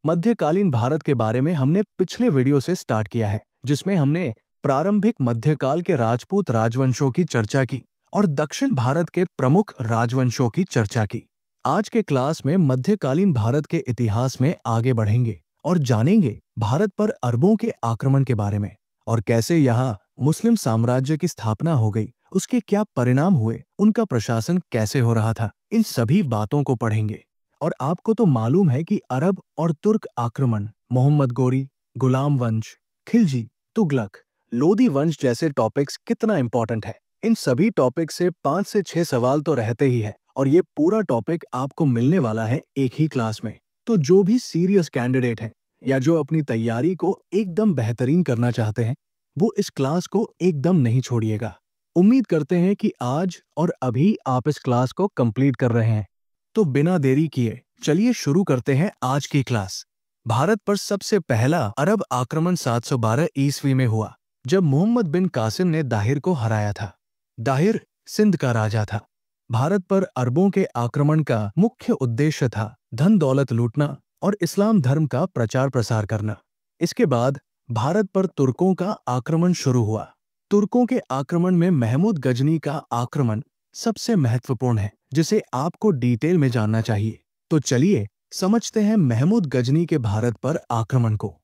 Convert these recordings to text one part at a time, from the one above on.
मध्यकालीन भारत के बारे में हमने पिछले वीडियो से स्टार्ट किया है, जिसमें हमने प्रारंभिक मध्यकाल के राजपूत राजवंशों की चर्चा की और दक्षिण भारत के प्रमुख राजवंशों की चर्चा की। आज के क्लास में मध्यकालीन भारत के इतिहास में आगे बढ़ेंगे और जानेंगे भारत पर अरबों के आक्रमण के बारे में और कैसे यहाँ मुस्लिम साम्राज्य की स्थापना हो गई, उसके क्या परिणाम हुए, उनका प्रशासन कैसे हो रहा था। इन सभी बातों को पढ़ेंगे। और आपको तो मालूम है कि अरब और तुर्क आक्रमण, मोहम्मद गोरी, गुलाम वंश, खिलजी, तुगलक, लोदी वंश जैसे टॉपिक्स कितना इंपॉर्टेंट है। इन सभी टॉपिक से 5 से 6 सवाल तो रहते ही है और ये पूरा टॉपिक आपको मिलने वाला है एक ही क्लास में। तो जो भी सीरियस कैंडिडेट हैं या जो अपनी तैयारी को एकदम बेहतरीन करना चाहते हैं, वो इस क्लास को एकदम नहीं छोड़िएगा। उम्मीद करते हैं कि आज और अभी आप इस क्लास को कंप्लीट कर रहे हैं। तो बिना देरी किए चलिए शुरू करते हैं आज की क्लास। भारत पर सबसे पहला अरब आक्रमण 712 ईस्वी में हुआ, जब मोहम्मद बिन कासिम ने दाहिर को हराया था। दाहिर सिंध का राजा था। भारत पर अरबों के आक्रमण का मुख्य उद्देश्य था धन दौलत लूटना और इस्लाम धर्म का प्रचार प्रसार करना। इसके बाद भारत पर तुर्कों का आक्रमण शुरू हुआ। तुर्कों के आक्रमण में महमूद गजनी का आक्रमण सबसे महत्वपूर्ण है, जिसे आपको डिटेल में जानना चाहिए। तो चलिए समझते हैं महमूद गजनी के भारत पर आक्रमण को।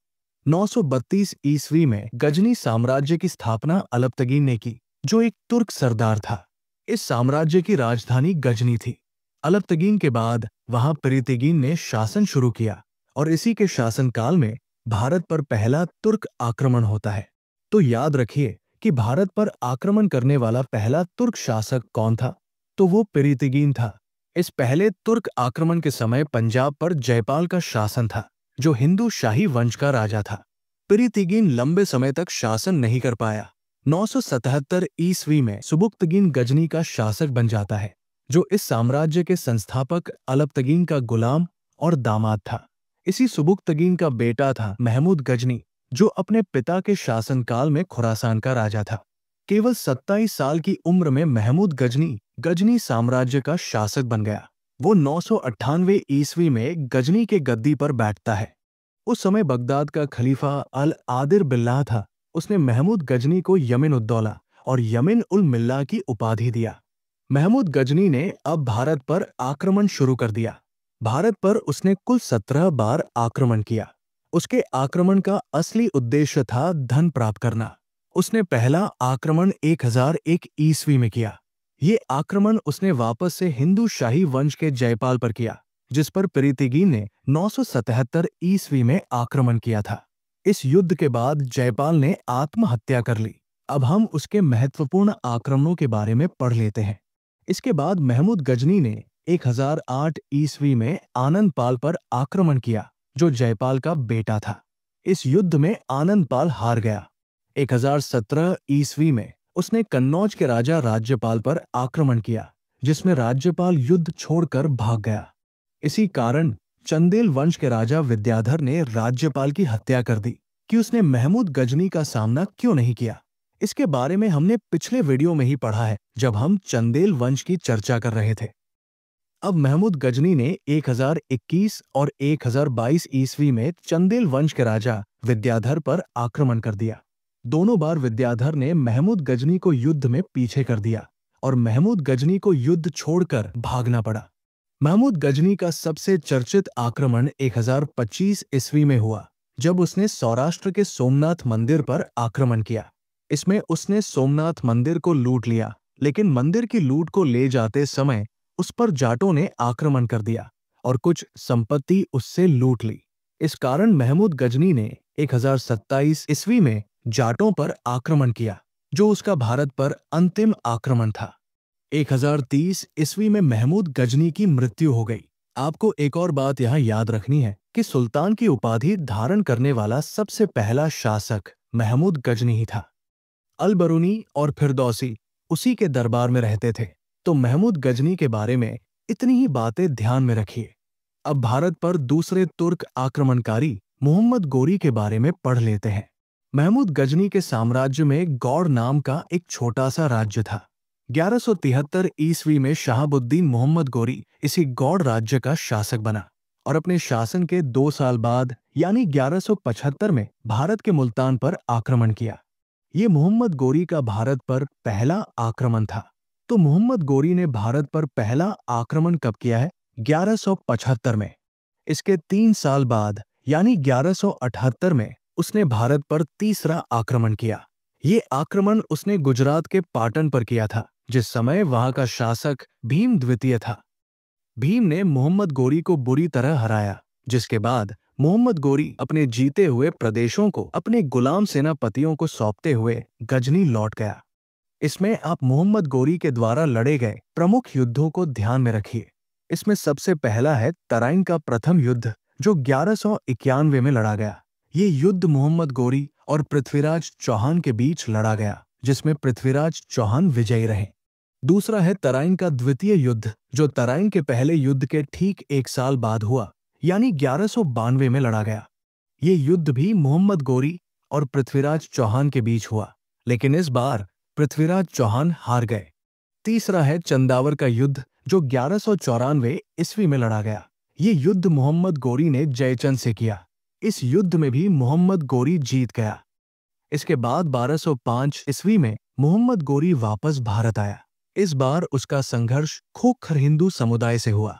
932 ईस्वी में गजनी साम्राज्य की स्थापना अलबतगीन ने की, जो एक तुर्क सरदार था। इस साम्राज्य की राजधानी गजनी थी। अलबतगीन के बाद वहां पिरितिगीन ने शासन शुरू किया और इसी के शासनकाल में भारत पर पहला तुर्क आक्रमण होता है। तो याद रखिए कि भारत पर आक्रमण करने वाला पहला तुर्क शासक कौन था, तो वो पिरितिगीन था। इस पहले तुर्क आक्रमण के समय पंजाब पर जयपाल का शासन था, जो हिंदू शाही वंश का राजा था। पिरितिगीन लंबे समय तक शासन नहीं कर पाया। 977 ईस्वी में सुबुक्तगीन गजनी का शासक बन जाता है, जो इस साम्राज्य के संस्थापक अलबतगीन का गुलाम और दामाद था। इसी सुबुक्तगीन का बेटा था महमूद गजनी, जो अपने पिता के शासनकाल में खुरासान का राजा था। केवल 27 साल की उम्र में महमूद गजनी साम्राज्य का शासक बन गया। वो 998 ईस्वी में गजनी के गद्दी पर बैठता है। उस समय बगदाद का खलीफा अल आदिर बिल्लाह था। उसने महमूद गजनी को यमिन उद्दौला और यमिन उल मिल्ला की उपाधि दिया। महमूद गजनी ने अब भारत पर आक्रमण शुरू कर दिया। भारत पर उसने कुल 17 बार आक्रमण किया। उसके आक्रमण का असली उद्देश्य था धन प्राप्त करना। उसने पहला आक्रमण 1001 ईस्वी में किया। ये आक्रमण उसने वापस से हिंदू शाही वंश के जयपाल पर किया, जिस पर पिरितिगीन ने 977 ईस्वी में आक्रमण किया था। इस युद्ध के बाद जयपाल ने आत्महत्या कर ली। अब हम उसके महत्वपूर्ण आक्रमणों के बारे में पढ़ लेते हैं। इसके बाद महमूद गजनी ने 1008 ईस्वी में आनंद पाल पर आक्रमण किया, जो जयपाल का बेटा था। इस युद्ध में आनंद पाल हार गया। 1017 ईस्वी में उसने कन्नौज के राजा राज्यपाल पर आक्रमण किया, जिसमें राज्यपाल युद्ध छोड़कर भाग गया। इसी कारण चंदेल वंश के राजा विद्याधर ने राज्यपाल की हत्या कर दी कि उसने महमूद गजनी का सामना क्यों नहीं किया। इसके बारे में हमने पिछले वीडियो में ही पढ़ा है, जब हम चंदेल वंश की चर्चा कर रहे थे। अब महमूद गजनी ने 1021 और 1022 ईस्वी में चंदेल वंश के राजा विद्याधर पर आक्रमण कर दिया। दोनों बार विद्याधर ने महमूद गजनी को युद्ध में पीछे कर दिया और महमूद गजनी को युद्ध छोड़कर भागना पड़ा। महमूद गजनी का सबसे चर्चित आक्रमण 1025 ईस्वी में हुआ, जब उसने सौराष्ट्र के सोमनाथ मंदिर पर आक्रमण किया। इसमें उसने सोमनाथ मंदिर को लूट लिया, लेकिन मंदिर की लूट को ले जाते समय उस पर जाटों ने आक्रमण कर दिया और कुछ संपत्ति उससे लूट ली। इस कारण महमूद गजनी ने 1027 ईस्वी में जाटों पर आक्रमण किया, जो उसका भारत पर अंतिम आक्रमण था। 1030 ईस्वी में महमूद गजनी की मृत्यु हो गई। आपको एक और बात यहाँ याद रखनी है कि सुल्तान की उपाधि धारण करने वाला सबसे पहला शासक महमूद गजनी ही था। अल-बरूनी और फिरदौसी उसी के दरबार में रहते थे। तो महमूद गजनी के बारे में इतनी ही बातें ध्यान में रखिए। अब भारत पर दूसरे तुर्क आक्रमणकारी मोहम्मद गोरी के बारे में पढ़ लेते हैं। महमूद गजनी के साम्राज्य में गौड़ नाम का एक छोटा सा राज्य था। 1173 ईस्वी में शहाबुद्दीन मोहम्मद गोरी इसी गौड़ राज्य का शासक बना और अपने शासन के 2 साल बाद यानी 1175 में भारत के मुल्तान पर आक्रमण किया। ये मोहम्मद गोरी का भारत पर पहला आक्रमण था। तो मोहम्मद गोरी ने भारत पर पहला आक्रमण कब किया है? 1175 में। इसके 3 साल बाद यानी 1178 में उसने भारत पर तीसरा आक्रमण किया। ये आक्रमण उसने गुजरात के पाटन पर किया था, जिस समय वहां का शासक भीम द्वितीय था। भीम ने मोहम्मद गोरी को बुरी तरह हराया, जिसके बाद मोहम्मद गोरी अपने जीते हुए प्रदेशों को अपने गुलाम सेनापतियों को सौंपते हुए गजनी लौट गया। इसमें आप मोहम्मद गोरी के द्वारा लड़े गए प्रमुख युद्धों को ध्यान में रखिए। इसमें सबसे पहला है तराइन का प्रथम युद्ध, जो 1191 में लड़ा गया। ये युद्ध मोहम्मद गोरी और पृथ्वीराज चौहान के बीच लड़ा गया, जिसमें पृथ्वीराज चौहान विजयी रहे। दूसरा है तराइन का द्वितीय युद्ध, जो तराइन के पहले युद्ध के ठीक 1 साल बाद हुआ, यानी 1192 में लड़ा गया। ये युद्ध भी मोहम्मद गोरी और पृथ्वीराज चौहान के बीच हुआ, लेकिन इस बार पृथ्वीराज चौहान हार गए। तीसरा है चंदावर का युद्ध, जो 1194 ईस्वी में लड़ा गया। ये युद्ध मोहम्मद गोरी ने जयचंद से किया। इस युद्ध में भी मोहम्मद गोरी जीत गया। इसके बाद 1205 ईस्वी में मोहम्मद गोरी वापस भारत आया। इस बार उसका संघर्ष खोखर हिंदू समुदाय से हुआ।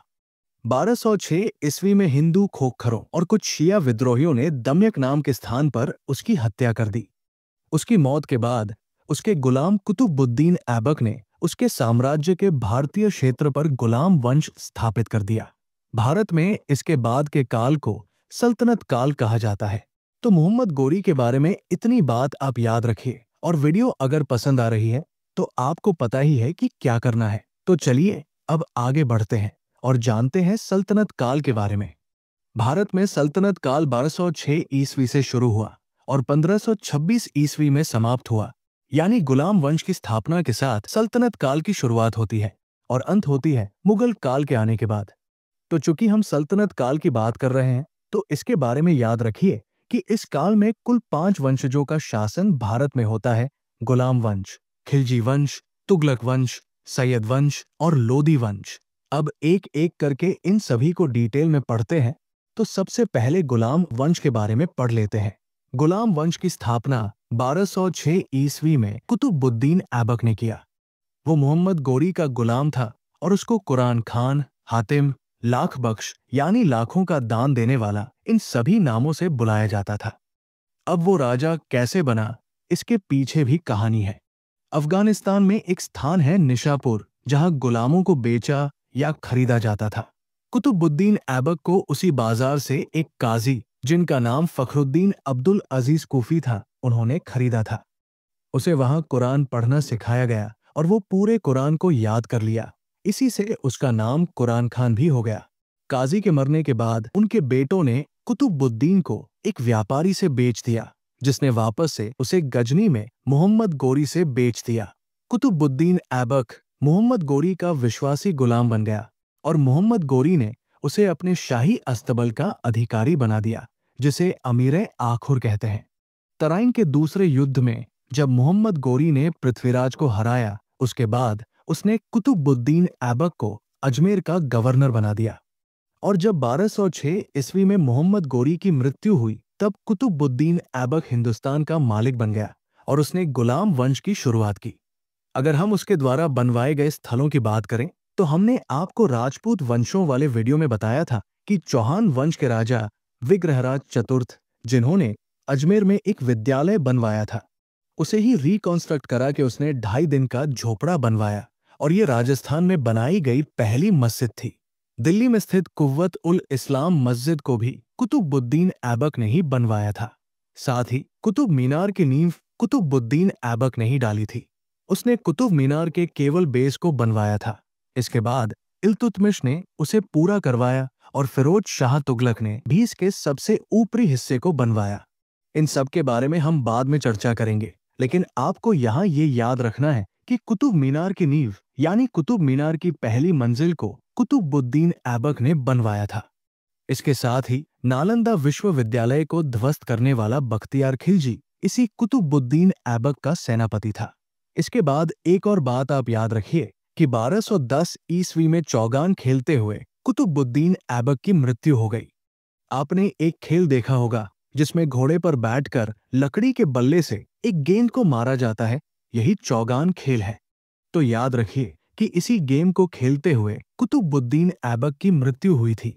1206 ईस्वी में हिंदू खोखरों और कुछ शिया विद्रोहियों ने दम्यक नाम के स्थान पर उसकी हत्या कर दी। उसकी मौत के बाद उसके गुलाम कुतुबुद्दीन ऐबक ने उसके साम्राज्य के भारतीय क्षेत्र पर गुलाम वंश स्थापित कर दिया। भारत में इसके बाद के काल को सल्तनत काल कहा जाता है। तो मोहम्मद गोरी के बारे में इतनी बात आप याद रखिए, और वीडियो अगर पसंद आ रही है तो आपको पता ही है कि क्या करना है। तो चलिए अब आगे बढ़ते हैं और जानते हैं सल्तनत काल के बारे में। भारत में सल्तनत काल 1206 ईस्वी से शुरू हुआ और 1526 ईस्वी में समाप्त हुआ, यानी गुलाम वंश की स्थापना के साथ सल्तनत काल की शुरुआत होती है और अंत होती है मुगल काल के आने के बाद। तो चूंकि हम सल्तनत काल की बात कर रहे हैं, तो इसके बारे में याद रखिए कि इस काल में कुल 5 वंशजों का शासन भारत में होता है: गुलाम वंश, खिलजी वंश, तुगलक वंश, सैयद वंश और लोदी वंश। अब एक एक करके इन सभी को डिटेल में पढ़ते हैं। तो सबसे पहले गुलाम वंश के बारे में पढ़ लेते हैं। गुलाम वंश की स्थापना 1206 ईस्वी में कुतुबुद्दीन ऐबक ने किया। वो मोहम्मद गोरी का गुलाम था और उसको कुरान खान, हातिम, लाख बख्श यानी लाखों का दान देने वाला, इन सभी नामों से बुलाया जाता था। अब वो राजा कैसे बना, इसके पीछे भी कहानी है। अफगानिस्तान में एक स्थान है निशापुर, जहां गुलामों को बेचा या खरीदा जाता था। कुतुबुद्दीन ऐबक को उसी बाजार से एक काजी, जिनका नाम फखरुद्दीन अब्दुल अजीज कूफी था, उन्होंने खरीदा था। उसे वहां कुरान पढ़ना सिखाया गया और वो पूरे कुरान को याद कर लिया। इसी से उसका नाम कुरान खान भी हो गया। काजी के मरने के बाद उनके बेटों ने कुतुबुद्दीन को एक व्यापारी से बेच दिया, जिसने वापस से उसे गजनी में मोहम्मद गोरी से बेच दिया। कुतुबुद्दीन ऐबक मोहम्मद गोरी का विश्वासी गुलाम बन गया और मोहम्मद गोरी ने उसे अपने शाही अस्तबल का अधिकारी बना दिया, जिसे अमीर आखुर कहते हैं। तराइन के दूसरे युद्ध में जब मोहम्मद गोरी ने पृथ्वीराज को हराया, उसके बाद उसने कुतुबुद्दीन ऐबक को अजमेर का गवर्नर बना दिया। और जब 1206 ईस्वी में मोहम्मद गोरी की मृत्यु हुई, तब कुतुबुद्दीन ऐबक हिंदुस्तान का मालिक बन गया और उसने गुलाम वंश की शुरुआत की। अगर हम उसके द्वारा बनवाए गए स्थलों की बात करें, तो हमने आपको राजपूत वंशों वाले वीडियो में बताया था कि चौहान वंश के राजा विग्रहराज चतुर्थ, जिन्होंने अजमेर में एक विद्यालय बनवाया था, उसे ही रिकॉन्स्ट्रक्ट करा के उसने 2.5 दिन का झोपड़ा बनवाया, और ये राजस्थान में बनाई गई पहली मस्जिद थी। दिल्ली में स्थित कुव्वत उल इस्लाम मस्जिद को भी कुतुबुद्दीन ऐबक ने ही बनवाया था। साथ ही कुतुब मीनार की नींव कुतुबुद्दीन ऐबक ने ही डाली थी। उसने कुतुब मीनार के केवल बेस को बनवाया था। इसके बाद इल्तुतमिश ने उसे पूरा करवाया और फिरोज शाह तुगलक ने भी इसके सबसे ऊपरी हिस्से को बनवाया। इन सब के बारे में हम बाद में चर्चा करेंगे, लेकिन आपको यहाँ ये याद रखना है कि कुतुब मीनार की नींव यानी कुतुब मीनार की पहली मंजिल को कुतुबुद्दीन ऐबक ने बनवाया था। इसके साथ ही नालंदा विश्वविद्यालय को ध्वस्त करने वाला बख्तियार खिलजी इसी कुतुबुद्दीन ऐबक का सेनापति था। इसके बाद एक और बात आप याद रखिए कि 1210 ईस्वी में चौगान खेलते हुए कुतुबुद्दीन ऐबक की मृत्यु हो गई। आपने एक खेल देखा होगा जिसमें घोड़े पर बैठकर लकड़ी के बल्ले से एक गेंद को मारा जाता है। यही चौगान खेल है। तो याद रखिए कि इसी गेम को खेलते हुए कुतुबुद्दीन ऐबक की मृत्यु हुई थी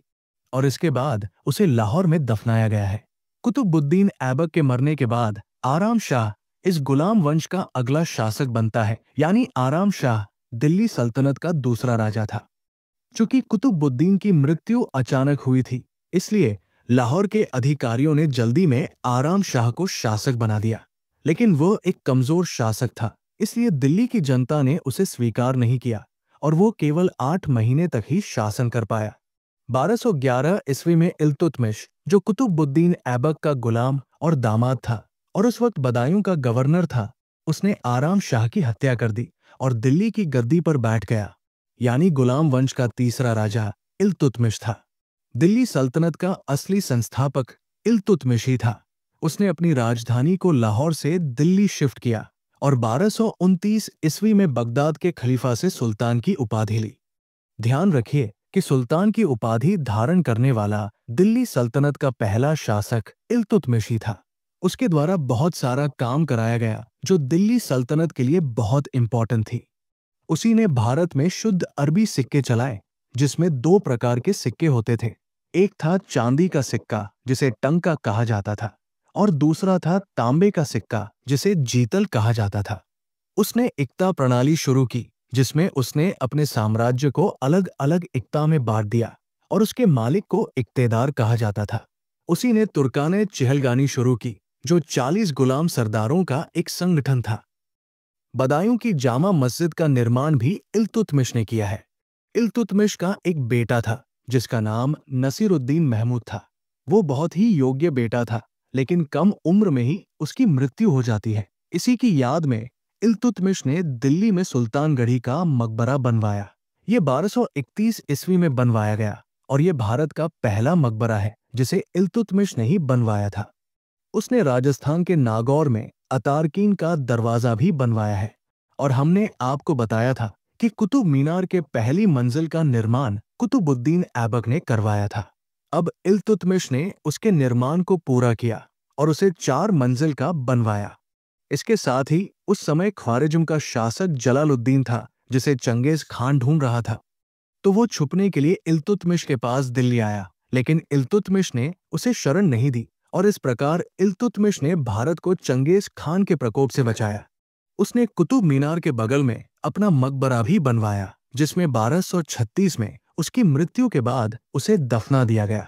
और इसके बाद उसे लाहौर में दफनाया गया है। कुतुबुद्दीन ऐबक के मरने के बाद आराम शाह इस गुलाम वंश का अगला शासक बनता है, यानी आराम शाह दिल्ली सल्तनत का दूसरा राजा था। चूंकि कुतुबुद्दीन की मृत्यु अचानक हुई थी, इसलिए लाहौर के अधिकारियों ने जल्दी में आराम शाह को शासक बना दिया। लेकिन वह एक कमजोर शासक था, इसलिए दिल्ली की जनता ने उसे स्वीकार नहीं किया और वो केवल 8 महीने तक ही शासन कर पाया। 1211 ईस्वी में इल्तुतमिश, जो कुतुबुद्दीन ऐबक का गुलाम और दामाद था और उस वक्त बदायूं का गवर्नर था, उसने आराम शाह की हत्या कर दी और दिल्ली की गद्दी पर बैठ गया। यानी गुलाम वंश का तीसरा राजा इल्तुतमिश था। दिल्ली सल्तनत का असली संस्थापक इल्तुतमिश ही था। उसने अपनी राजधानी को लाहौर से दिल्ली शिफ्ट किया और 1229 ईस्वी में बगदाद के खलीफा से सुल्तान की उपाधि ली। ध्यान रखिए कि सुल्तान की उपाधि धारण करने वाला दिल्ली सल्तनत का पहला शासक इल्तुतमिश ही था। उसके द्वारा बहुत सारा काम कराया गया जो दिल्ली सल्तनत के लिए बहुत इंपॉर्टेंट थी। उसी ने भारत में शुद्ध अरबी सिक्के चलाए, जिसमें 2 प्रकार के सिक्के होते थे। एक था चांदी का सिक्का, जिसे टंका कहा जाता था, और दूसरा था तांबे का सिक्का, जिसे जीतल कहा जाता था। उसने इक्ता प्रणाली शुरू की, जिसमें उसने अपने साम्राज्य को अलग अलग इक्ता में बांट दिया और उसके मालिक को इक्तेदार कहा जाता था। उसी ने तुर्काने चहलगानी शुरू की, जो 40 गुलाम सरदारों का एक संगठन था। बदायूं की जामा मस्जिद का निर्माण भी इल्तुतमिश ने किया है। इल्तुतमिश का एक बेटा था जिसका नाम नसीरुद्दीन महमूद था। वो बहुत ही योग्य बेटा था, लेकिन कम उम्र में ही उसकी मृत्यु हो जाती है। इसी की याद में इल्तुतमिश ने दिल्ली में सुल्तानगढ़ी का मकबरा बनवाया। ये 1231 ईस्वी में बनवाया गया और ये भारत का पहला मकबरा है जिसे इल्तुतमिश ने ही बनवाया था। उसने राजस्थान के नागौर में अतारकीन का दरवाजा भी बनवाया है और हमने आपको बताया था कि कुतुब मीनार के पहली मंजिल का निर्माण कुतुबुद्दीन ऐबक ने करवाया था। अब इल्तुतमिश ने उसके निर्माण को पूरा किया और उसे 4 मंजिल का बनवाया। इसके साथ ही उस समय ख्वारिज्म का शासक जलालुद्दीन था, जिसे चंगेज खान ढूंढ रहा था। तो वो छुपने के लिए इल्तुतमिश के पास दिल्ली आया, लेकिन इल्तुतमिश ने उसे शरण नहीं दी और इस प्रकार इल्तुतमिश ने भारत को चंगेज खान के प्रकोप से बचाया। उसने कुतुब मीनार के बगल में अपना मकबरा भी बनवाया, जिसमें 1236 में उसकी मृत्यु के बाद उसे दफना दिया गया।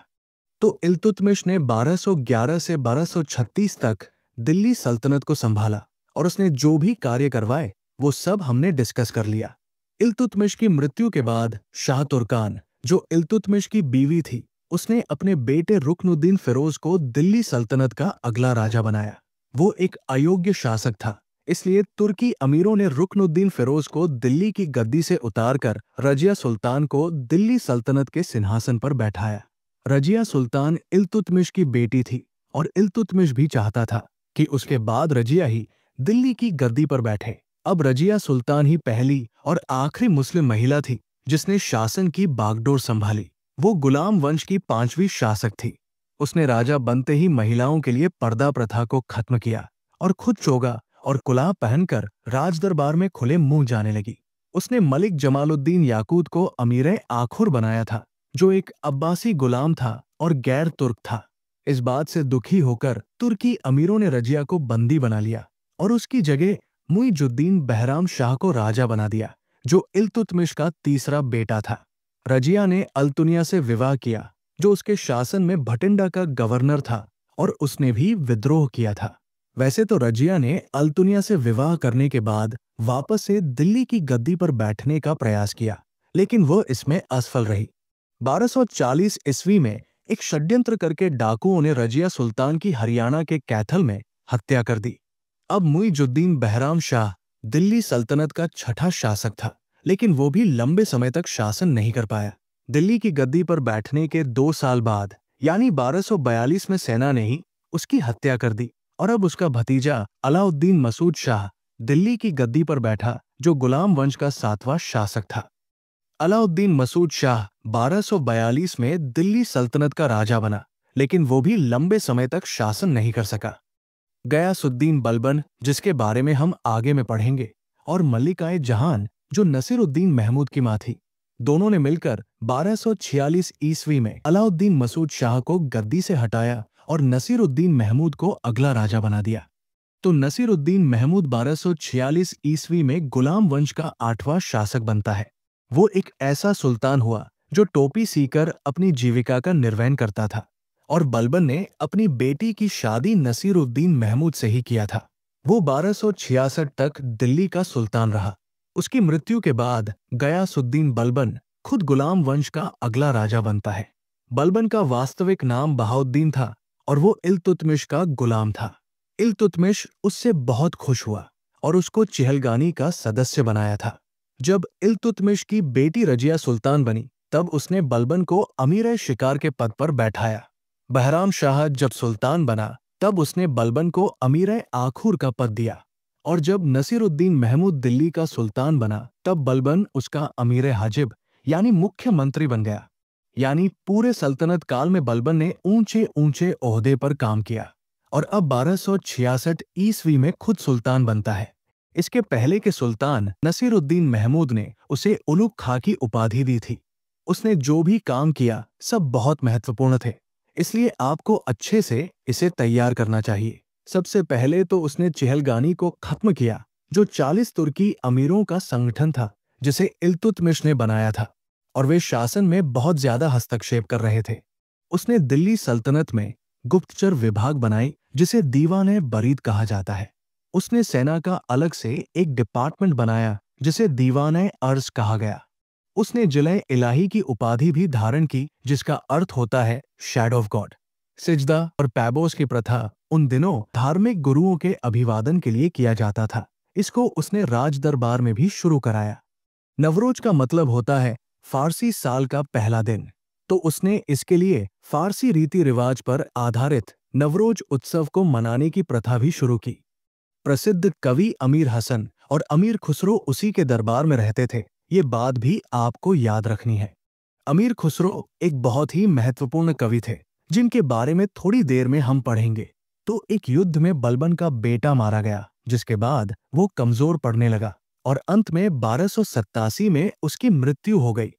तो इल्तुतमिश ने 1211 से 1236 तक दिल्ली सल्तनत को संभाला और उसने जो भी कार्य करवाए वो सब हमने डिस्कस कर लिया। इल्तुतमिश की मृत्यु के बाद शाह तुर्कान, जो इल्तुतमिश की बीवी थी, उसने अपने बेटे रुकनुद्दीन फिरोज को दिल्ली सल्तनत का अगला राजा बनाया। वो एक अयोग्य शासक था, इसलिए तुर्की अमीरों ने रुकनुद्दीन फिरोज को दिल्ली की गद्दी से उतारकर रजिया सुल्तान को दिल्ली सल्तनत के सिंहासन पर बैठाया। रजिया सुल्तान इल्तुतमिश की बेटी थी और इल्तुतमिश भी चाहता था कि उसके बाद रजिया ही दिल्ली की गद्दी पर बैठे। अब रजिया सुल्तान ही पहली और आखिरी मुस्लिम महिला थी जिसने शासन की बागडोर संभाली। वो गुलाम वंश की 5वीं शासक थी। उसने राजा बनते ही महिलाओं के लिए पर्दा प्रथा को खत्म किया और खुद चोगा और कुलाह पहनकर राजदरबार में खुले मुंह जाने लगी। उसने मलिक जमालुद्दीन याकूत को अमीर आखुर बनाया था, जो एक अब्बासी गुलाम था और गैर तुर्क था। इस बात से दुखी होकर तुर्की अमीरों ने रजिया को बंदी बना लिया और उसकी जगह मुइजुद्दीन बहराम शाह को राजा बना दिया, जो इल्तुतमिश का तीसरा बेटा था। रजिया ने अल्तुनिया से विवाह किया, जो उसके शासन में भटिंडा का गवर्नर था, और उसने भी विद्रोह किया था। वैसे तो रजिया ने अल्तुनिया से विवाह करने के बाद वापस से दिल्ली की गद्दी पर बैठने का प्रयास किया, लेकिन वह इसमें असफल रही। 1240 ईस्वी में एक षड्यंत्र करके डाकुओं ने रजिया सुल्तान की हरियाणा के कैथल में हत्या कर दी। अब मुइजुद्दीन बहराम शाह दिल्ली सल्तनत का छठा शासक था, लेकिन वो भी लंबे समय तक शासन नहीं कर पाया। दिल्ली की गद्दी पर बैठने के 2 साल बाद, यानी 1242 में सेना ने ही उसकी हत्या कर दी और अब उसका भतीजा अलाउद्दीन मसूद शाह दिल्ली की गद्दी पर बैठा, जो गुलाम वंश का 7वां शासक था। अलाउद्दीन मसूद शाह 1242 में दिल्ली सल्तनत का राजा बना, लेकिन वो भी लंबे समय तक शासन नहीं कर सका। गयासुद्दीन बलबन, जिसके बारे में हम आगे में पढ़ेंगे, और मल्लिकाए जहान, जो नसीरुद्दीन महमूद की मां थी, दोनों ने मिलकर 1246 ईस्वी में अलाउद्दीन मसूद शाह को गद्दी से हटाया और नसीरुद्दीन महमूद को अगला राजा बना दिया। तो नसीरुद्दीन महमूद 1246 ईस्वी में गुलाम वंश का 8वां शासक बनता है। वो एक ऐसा सुल्तान हुआ जो टोपी सीकर अपनी जीविका का निर्वहन करता था, और बलबन ने अपनी बेटी की शादी नसीरुद्दीन महमूद से ही किया था। वो 1266 तक दिल्ली का सुल्तान रहा। उसकी मृत्यु के बाद गयासुद्दीन बलबन खुद गुलाम वंश का अगला राजा बनता है। बलबन का वास्तविक नाम बहाउद्दीन था और वो इल्तुतमिश का गुलाम था। इल्तुतमिश उससे बहुत खुश हुआ और उसको चिहलगानी का सदस्य बनाया था। जब इल्तुतमिश की बेटी रजिया सुल्तान बनी, तब उसने बलबन को अमीर शिकार के पद पर बैठाया। बहराम शाह जब सुल्तान बना, तब उसने बलबन को अमीर आखूर का पद दिया, और जब नसीरुद्दीन महमूद दिल्ली का सुल्तान बना, तब बलबन उसका अमीर हाजिब यानी मुख्यमंत्री बन गया। यानी पूरे सल्तनत काल में बलबन ने ऊंचे ऊंचे ओहदे पर काम किया, और अब 1266 ईस्वी में खुद सुल्तान बनता है। इसके पहले के सुल्तान नसीरुद्दीन महमूद ने उसे उलुग खां की उपाधि दी थी। उसने जो भी काम किया सब बहुत महत्वपूर्ण थे, इसलिए आपको अच्छे से इसे तैयार करना चाहिए। सबसे पहले तो उसने चिहलगानी को खत्म किया, जो 40 तुर्की अमीरों का संगठन था जिसे इल्तुतमिश ने बनाया था, और वे शासन में बहुत ज्यादा हस्तक्षेप कर रहे थे। उसने दिल्ली सल्तनत में गुप्तचर विभाग बनाई, जिसे दीवान बरीद कहा जाता है। उसने सेना का अलग से एक डिपार्टमेंट बनाया, जिसे दीवान अर्ज कहा गया। उसने जिले इलाही की उपाधि भी धारण की, जिसका अर्थ होता है शैडो ऑफ गॉड। सिजदा और पैबोस की प्रथा उन दिनों धार्मिक गुरुओं के अभिवादन के लिए किया जाता था। इसको उसने राज दरबार में भी शुरू कराया। नवरोज का मतलब होता है फारसी साल का पहला दिन, तो उसने इसके लिए फारसी रीति रिवाज पर आधारित नवरोज उत्सव को मनाने की प्रथा भी शुरू की। प्रसिद्ध कवि अमीर हसन और अमीर खुसरो उसी के दरबार में रहते थे, ये बात भी आपको याद रखनी है। अमीर खुसरो एक बहुत ही महत्वपूर्ण कवि थे, जिनके बारे में थोड़ी देर में हम पढ़ेंगे। तो एक युद्ध में बलबन का बेटा मारा गया, जिसके बाद वो कमजोर पड़ने लगा, और अंत में 1287 में उसकी मृत्यु हो गई।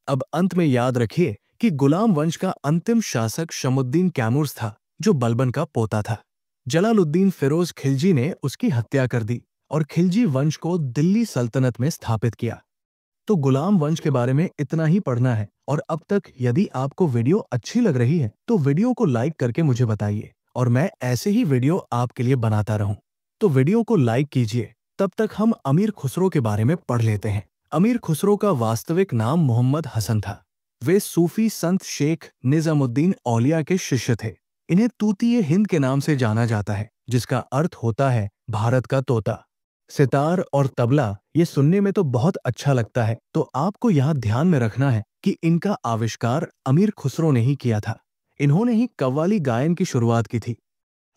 अब अंत में याद रखिए कि गुलाम वंश का अंतिम शासक शमुद्दीन कैमूर्स था, जो बलबन का पोता था। जलालुद्दीन फिरोज खिलजी ने उसकी हत्या कर दी और खिलजी वंश को दिल्ली सल्तनत में स्थापित किया। तो गुलाम वंश के बारे में इतना ही पढ़ना है। और अब तक यदि आपको वीडियो अच्छी लग रही है तो वीडियो को लाइक करके मुझे बताइए, और मैं ऐसे ही वीडियो आपके लिए बनाता रहूं। तो वीडियो को लाइक कीजिए। तब तक हम अमीर खुसरो के बारे में पढ़ लेते हैं। अमीर खुसरो का वास्तविक नाम मोहम्मद हसन था। वे सूफी संत शेख निजामुद्दीन औलिया के शिष्य थे। इन्हें तूतीये हिंद के नाम से जाना जाता है, जिसका अर्थ होता है भारत का तोता। सितार और तबला ये सुनने में तो बहुत अच्छा लगता है, तो आपको यहाँ ध्यान में रखना है कि इनका आविष्कार अमीर खुसरो ने ही किया था। इन्होंने ही कव्वाली गायन की शुरुआत की थी,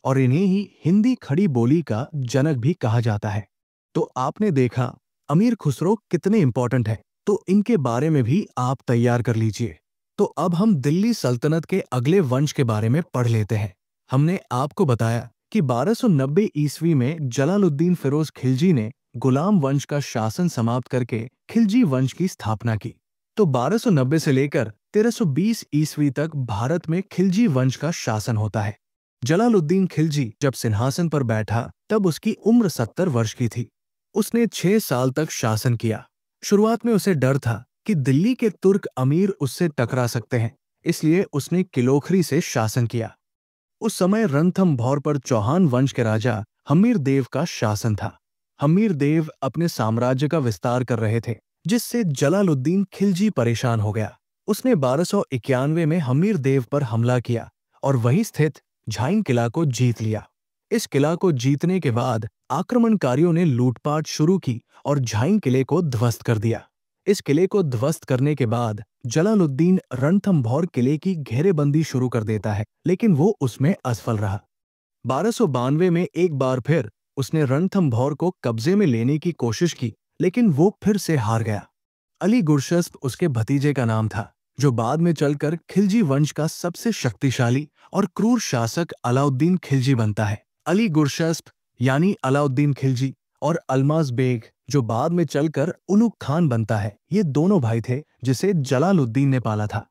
और इन्हें ही हिंदी खड़ी बोली का जनक भी कहा जाता है। तो आपने देखा अमीर खुसरो कितने इंपॉर्टेंट है, तो इनके बारे में भी आप तैयार कर लीजिए। तो अब हम दिल्ली सल्तनत के अगले वंश के बारे में पढ़ लेते हैं। हमने आपको बताया कि 1290 ईस्वी में जलालुद्दीन फिरोज खिलजी ने गुलाम वंश का शासन समाप्त करके खिलजी वंश की स्थापना की। तो 1290 से लेकर 1320 ईस्वी तक भारत में खिलजी वंश का शासन होता है। जलालुद्दीन खिलजी जब सिंहासन पर बैठा, तब उसकी उम्र 70 वर्ष की थी। उसने 6 साल तक शासन किया। शुरुआत में उसे डर था कि दिल्ली के तुर्क अमीर उससे टकरा सकते हैं, इसलिए उसने किलोखरी से शासन किया। उस समय रणथंभौर पर चौहान वंश के राजा हम्मीर देव का शासन था। हम्मीर देव अपने साम्राज्य का विस्तार कर रहे थे, जिससे जलालुद्दीन खिलजी परेशान हो गया। उसने 1291 में हम्मीर देव पर हमला किया और वहीं स्थित झाइंग किला को जीत लिया। इस किला को जीतने के बाद आक्रमणकारियों ने लूटपाट शुरू की और झाइंग किले को ध्वस्त कर दिया। इस किले को ध्वस्त करने के बाद जलालुद्दीन रणथंभौर किले की घेरेबंदी शुरू कर देता है, लेकिन वो उसमें असफल रहा। 1292 में एक बार फिर उसने रणथंभौर को कब्जे में लेने की कोशिश की, लेकिन वो फिर से हार गया। अली गुरशस्प उसके भतीजे का नाम था, जो बाद में चलकर खिलजी वंश का सबसे शक्तिशाली और क्रूर शासक अलाउद्दीन खिलजी बनता है। अली गुरशस्प यानी अलाउद्दीन खिलजी और अल्माज बेग जो बाद में चलकर उलुग खान बनता है, ये दोनों भाई थे जिसे जलालुद्दीन ने पाला था।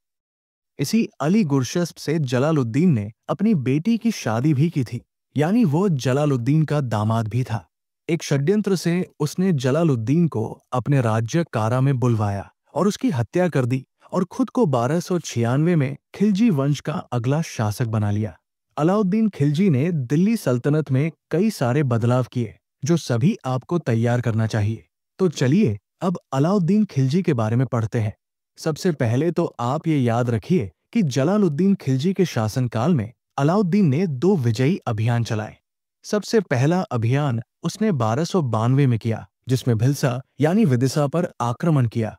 इसी अली गुरशस्प से जलालुद्दीन ने अपनी बेटी की शादी भी की थी, यानी वो जलालुद्दीन का दामाद भी था। एक षड्यंत्र से उसने जलालुद्दीन को अपने राज्य कारा में बुलवाया और उसकी हत्या कर दी और खुद को 1296 में खिलजी वंश का अगला शासक बना लिया। अलाउद्दीन खिलजी ने दिल्ली सल्तनत में कई सारे बदलाव किए जो सभी आपको तैयार करना चाहिए। तो चलिए अब अलाउद्दीन खिलजी के बारे में पढ़ते हैं। सबसे पहले तो आप ये याद रखिए कि जलालुद्दीन खिलजी के शासनकाल में अलाउद्दीन ने 2 विजयी अभियान चलाए। सबसे पहला अभियान उसने 1292 में किया, जिसमें भिलसा यानी विदिशा पर आक्रमण किया,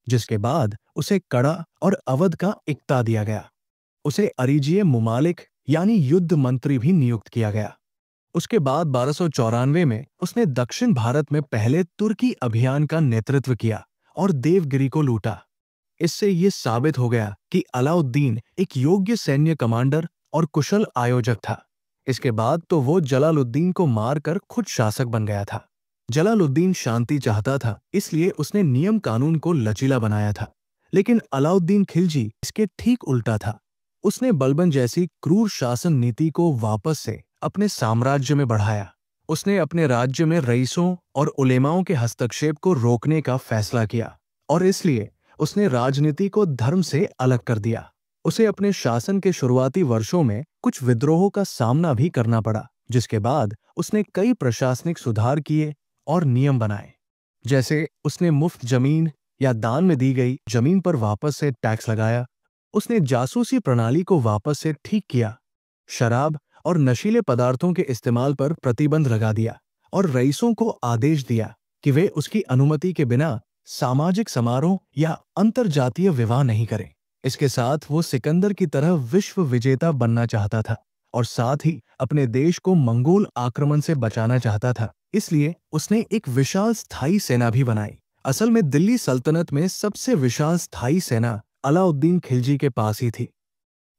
जिसके बाद उसे कड़ा और अवध का इक्ता दिया गया। उसे अरीजीय मुमालिक यानी युद्ध मंत्री भी नियुक्त किया गया। उसके बाद 1294 में उसने दक्षिण भारत में पहले तुर्की अभियान का नेतृत्व किया और देवगिरी को लूटा। इससे ये साबित हो गया कि अलाउद्दीन एक योग्य सैन्य कमांडर और कुशल आयोजक था। इसके बाद तो वो जलालुद्दीन को मारकर खुद शासक बन गया था। जलालुद्दीन शांति चाहता था, इसलिए उसने नियम कानून को लचीला बनाया था, लेकिन अलाउद्दीन खिलजी इसके ठीक उल्टा था। उसने बलबन जैसी क्रूर शासन नीति को वापस से अपने साम्राज्य में बढ़ाया। उसने अपने राज्य में रईसों और उलेमाओं के हस्तक्षेप को रोकने का फैसला किया और इसलिए उसने राजनीति को धर्म से अलग कर दिया। उसे अपने शासन के शुरुआती वर्षों में कुछ विद्रोहों का सामना भी करना पड़ा, जिसके बाद उसने कई प्रशासनिक सुधार किए और नियम बनाए। जैसे उसने मुफ्त जमीन या दान में दी गई जमीन पर वापस से टैक्स लगाया। उसने जासूसी प्रणाली को वापस से ठीक किया, शराब और नशीले पदार्थों के इस्तेमाल पर प्रतिबंध लगा दिया और रईसों को आदेश दिया कि वे उसकी अनुमति के बिना सामाजिक समारोह या अंतरजातीय विवाह नहीं करें। इसके साथ वो सिकंदर की तरह विश्व विजेता बनना चाहता था और साथ ही अपने देश को मंगोल आक्रमण से बचाना चाहता था। इसलिए उसने एक विशाल स्थायी सेना भी बनाई। असल में दिल्ली सल्तनत में सबसे विशाल स्थायी सेना अलाउद्दीन खिलजी के पास ही थी।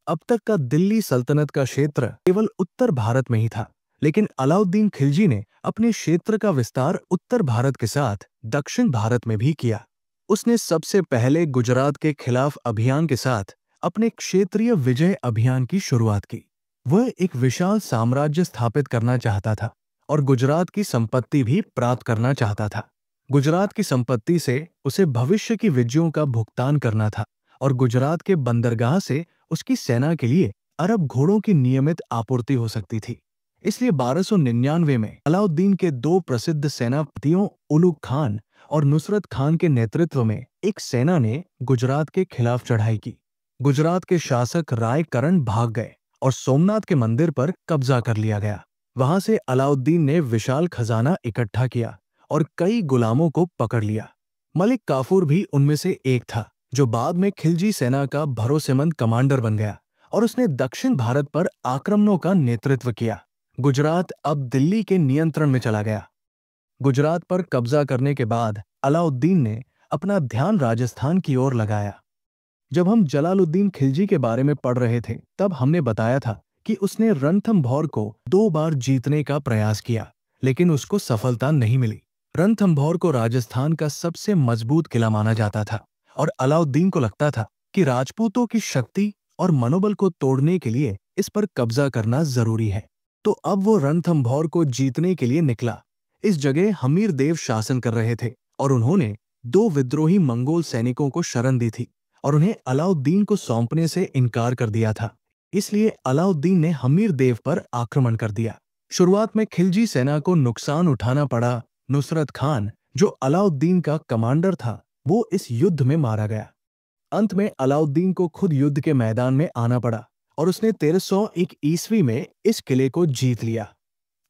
अब तक का दिल्ली सल्तनत का क्षेत्र केवल उत्तर भारत में ही था, लेकिन अलाउद्दीन खिलजी ने अपने क्षेत्र का विस्तार उत्तर भारत के साथ दक्षिण भारत में भी किया। उसने सबसे पहले गुजरात के खिलाफ अभियान के साथ अपने क्षेत्रीय विजय अभियान की शुरुआत की। वह एक विशाल साम्राज्य स्थापित करना चाहता था और गुजरात की संपत्ति भी प्राप्त करना चाहता था। गुजरात की संपत्ति से उसे भविष्य की विजयों का भुगतान करना था और गुजरात के बंदरगाह से उसकी सेना के लिए अरब घोड़ों की नियमित आपूर्ति हो सकती थी। इसलिए 1299 में अलाउद्दीन के 2 प्रसिद्ध सेनापतियों उलुग खान और नुसरत खान के नेतृत्व में एक सेना ने गुजरात के खिलाफ चढ़ाई की। गुजरात के शासक राय करण भाग गए और सोमनाथ के मंदिर पर कब्जा कर लिया गया। वहां से अलाउद्दीन ने विशाल खजाना इकट्ठा किया और कई गुलामों को पकड़ लिया। मलिक काफूर भी उनमें से एक था, जो बाद में खिलजी सेना का भरोसेमंद कमांडर बन गया और उसने दक्षिण भारत पर आक्रमणों का नेतृत्व किया। गुजरात अब दिल्ली के नियंत्रण में चला गया। गुजरात पर कब्जा करने के बाद अलाउद्दीन ने अपना ध्यान राजस्थान की ओर लगाया। जब हम जलालुद्दीन खिलजी के बारे में पढ़ रहे थे, तब हमने बताया था कि उसने रणथंभौर को 2 बार जीतने का प्रयास किया, लेकिन उसको सफलता नहीं मिली। रणथंभौर को राजस्थान का सबसे मजबूत किला माना जाता था और अलाउद्दीन को लगता था कि राजपूतों की शक्ति और मनोबल को तोड़ने के लिए इस पर कब्जा करना जरूरी है। तो अब वो रणथंभौर को जीतने के लिए निकला। इस जगह हमीर देव शासन कर रहे थे और उन्होंने 2 विद्रोही मंगोल सैनिकों को शरण दी थी और उन्हें अलाउद्दीन को सौंपने से इनकार कर दिया था। इसलिए अलाउद्दीन ने हमीर देव पर आक्रमण कर दिया। शुरुआत में खिलजी सेना को नुकसान उठाना पड़ा। नुसरत खान, जो अलाउद्दीन का कमांडर था, वो इस युद्ध में मारा गया। अंत में अलाउद्दीन को खुद युद्ध के मैदान में आना पड़ा और उसने 1301 ईस्वी में इस किले को जीत लिया।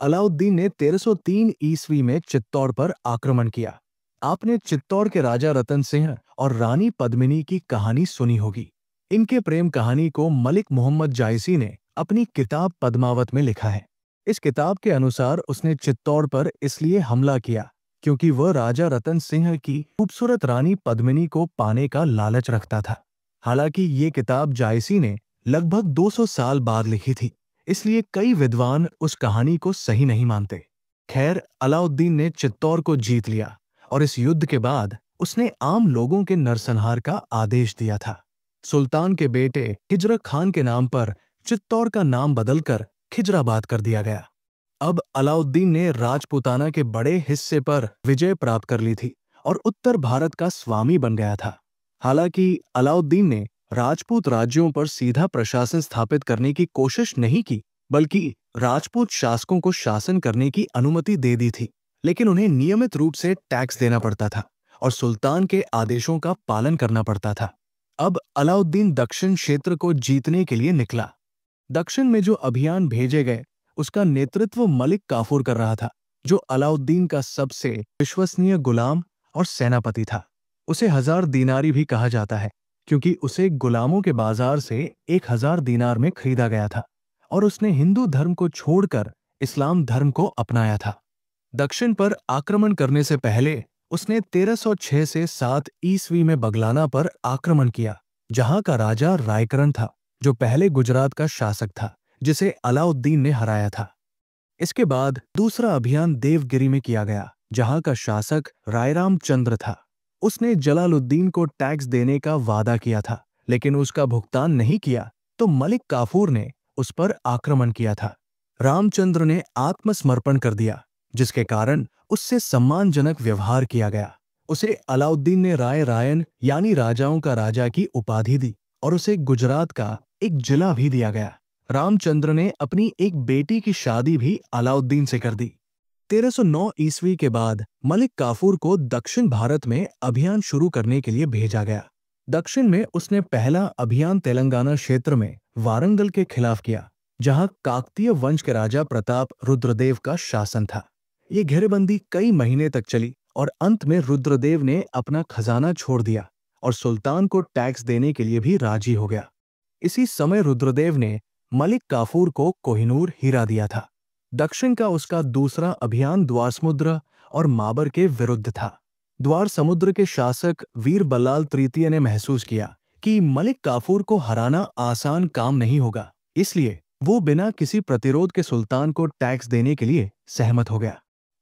अलाउद्दीन ने 1303 ईस्वी में चित्तौड़ पर आक्रमण किया। आपने चित्तौड़ के राजा रतन सिंह और रानी पद्मिनी की कहानी सुनी होगी। इनके प्रेम कहानी को मलिक मोहम्मद जायसी ने अपनी किताब पद्मावत में लिखा है। इस किताब के अनुसार उसने चित्तौड़ पर इसलिए हमला किया क्योंकि वह राजा रतन सिंह की खूबसूरत रानी पद्मिनी को पाने का लालच रखता था। हालांकि ये किताब जायसी ने लगभग 200 साल बाद लिखी थी, इसलिए कई विद्वान उस कहानी को सही नहीं मानते। खैर, अलाउद्दीन ने चित्तौड़ को जीत लिया और इस युद्ध के बाद उसने आम लोगों के नरसंहार का आदेश दिया था। सुल्तान के बेटे हिजरत खान के नाम पर चित्तौड़ का नाम बदलकर खिजराबाद कर दिया गया। अब अलाउद्दीन ने राजपूताना के बड़े हिस्से पर विजय प्राप्त कर ली थी और उत्तर भारत का स्वामी बन गया था। हालांकि अलाउद्दीन ने राजपूत राज्यों पर सीधा प्रशासन स्थापित करने की कोशिश नहीं की, बल्कि राजपूत शासकों को शासन करने की अनुमति दे दी थी, लेकिन उन्हें नियमित रूप से टैक्स देना पड़ता था और सुल्तान के आदेशों का पालन करना पड़ता था। अब अलाउद्दीन दक्षिण क्षेत्र को जीतने के लिए निकला। दक्षिण में जो अभियान भेजे गए उसका नेतृत्व मलिक काफूर कर रहा था, जो अलाउद्दीन का सबसे विश्वसनीय गुलाम और सेनापति था। उसे 1000 दीनारी भी कहा जाता है, क्योंकि उसे गुलामों के बाजार से 1000 दीनार में खरीदा गया था और उसने हिंदू धर्म को छोड़कर इस्लाम धर्म को अपनाया था। दक्षिण पर आक्रमण करने से पहले उसने 1306 से 7 ईस्वी में बगलाना पर आक्रमण किया, जहां का राजा रायकरण था, जो पहले गुजरात का शासक था, जिसे अलाउद्दीन ने हराया था। इसके बाद दूसरा अभियान देवगिरी में किया गया, जहां का शासक रायराम चंद्र था। उसने जलालुद्दीन को टैक्स देने का वादा किया था, लेकिन उसका भुगतान नहीं किया तो मलिक काफूर ने उस पर आक्रमण किया था। रामचंद्र ने आत्मसमर्पण कर दिया, जिसके कारण उससे सम्मानजनक व्यवहार किया गया। उसे अलाउद्दीन ने राय रायन यानी राजाओं का राजा की उपाधि दी और उसे गुजरात का एक जिला भी दिया गया। रामचंद्र ने अपनी एक बेटी की शादी भी अलाउद्दीन से कर दी। 1309 ईस्वी के बाद मलिक काफूर को दक्षिण भारत में अभियान शुरू करने के लिए भेजा गया। दक्षिण में उसने पहला अभियान तेलंगाना क्षेत्र में वारंगल के खिलाफ किया, जहां काकतीय वंश के राजा प्रताप रुद्रदेव का शासन था। ये घेरेबंदी कई महीने तक चली और अंत में रुद्रदेव ने अपना खजाना छोड़ दिया और सुल्तान को टैक्स देने के लिए भी राजी हो गया। इसी समय रुद्रदेव ने मलिक काफूर को कोहिनूर हीरा दिया था। दक्षिण का उसका दूसरा अभियान द्वार समुद्र और माबर के विरुद्ध था। द्वार समुद्र के शासक वीर बल्लाल तृतीय ने महसूस किया कि मलिक काफूर को हराना आसान काम नहीं होगा, इसलिए वो बिना किसी प्रतिरोध के सुल्तान को टैक्स देने के लिए सहमत हो गया।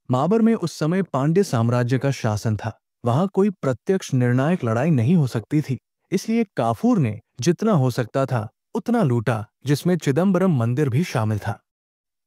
माबर में उस समय पांड्य साम्राज्य का शासन था। वहां कोई प्रत्यक्ष निर्णायक लड़ाई नहीं हो सकती थी, इसलिए काफूर ने जितना हो सकता था उतना लूटा, जिसमें चिदम्बरम मंदिर भी शामिल था।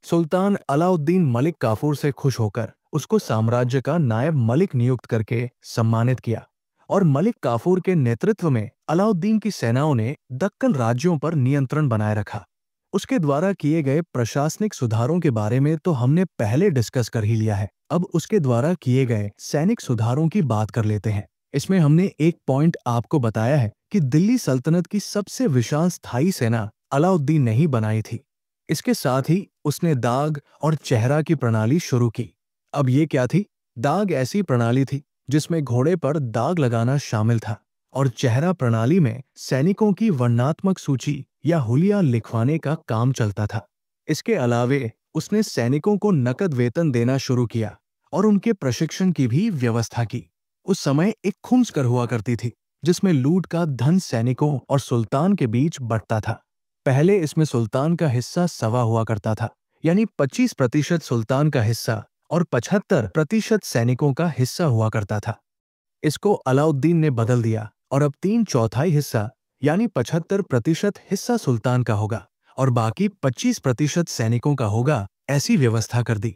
सुल्तान अलाउद्दीन मलिक काफूर से खुश होकर उसको साम्राज्य का नायब मलिक नियुक्त करके सम्मानित किया और मलिक काफूर के नेतृत्व में अलाउद्दीन की सेनाओं ने दक्कन राज्यों पर नियंत्रण बनाए रखा। उसके द्वारा किए गए प्रशासनिक सुधारों के बारे में तो हमने पहले डिस्कस कर ही लिया है। अब उसके द्वारा किए गए सैनिक सुधारों की बात कर लेते हैं। इसमें हमने एक पॉइंट आपको बताया है कि दिल्ली सल्तनत की सबसे विशाल स्थायी सेना अलाउद्दीन ने ही बनाई थी। इसके साथ ही उसने दाग और चेहरा की प्रणाली शुरू की। अब ये क्या थी? दाग ऐसी प्रणाली थी जिसमें घोड़े पर दाग लगाना शामिल था और चेहरा प्रणाली में सैनिकों की वर्णनात्मक सूची या हुलिया लिखवाने का काम चलता था। इसके अलावे उसने सैनिकों को नकद वेतन देना शुरू किया और उनके प्रशिक्षण की भी व्यवस्था की। उस समय एक खुम्स कर हुआ करती थी, जिसमें लूट का धन सैनिकों और सुल्तान के बीच बंटता था। पहले इसमें सुल्तान का हिस्सा सवा हुआ करता था, यानी 25% सुल्तान का हिस्सा और 75% सैनिकों का हिस्सा हुआ करता था। इसको अलाउद्दीन ने बदल दिया और अब 3/4 हिस्सा यानी 75% हिस्सा सुल्तान का होगा और बाकी 25% सैनिकों का होगा, ऐसी व्यवस्था कर दी।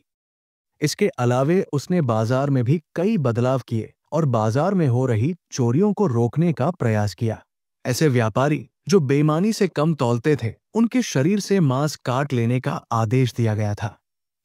इसके अलावे उसने बाजार में भी कई बदलाव किए और बाजार में हो रही चोरियों को रोकने का प्रयास किया। ऐसे व्यापारी जो बेईमानी से कम तौलते थे, उनके शरीर से मांस काट लेने का आदेश दिया गया था।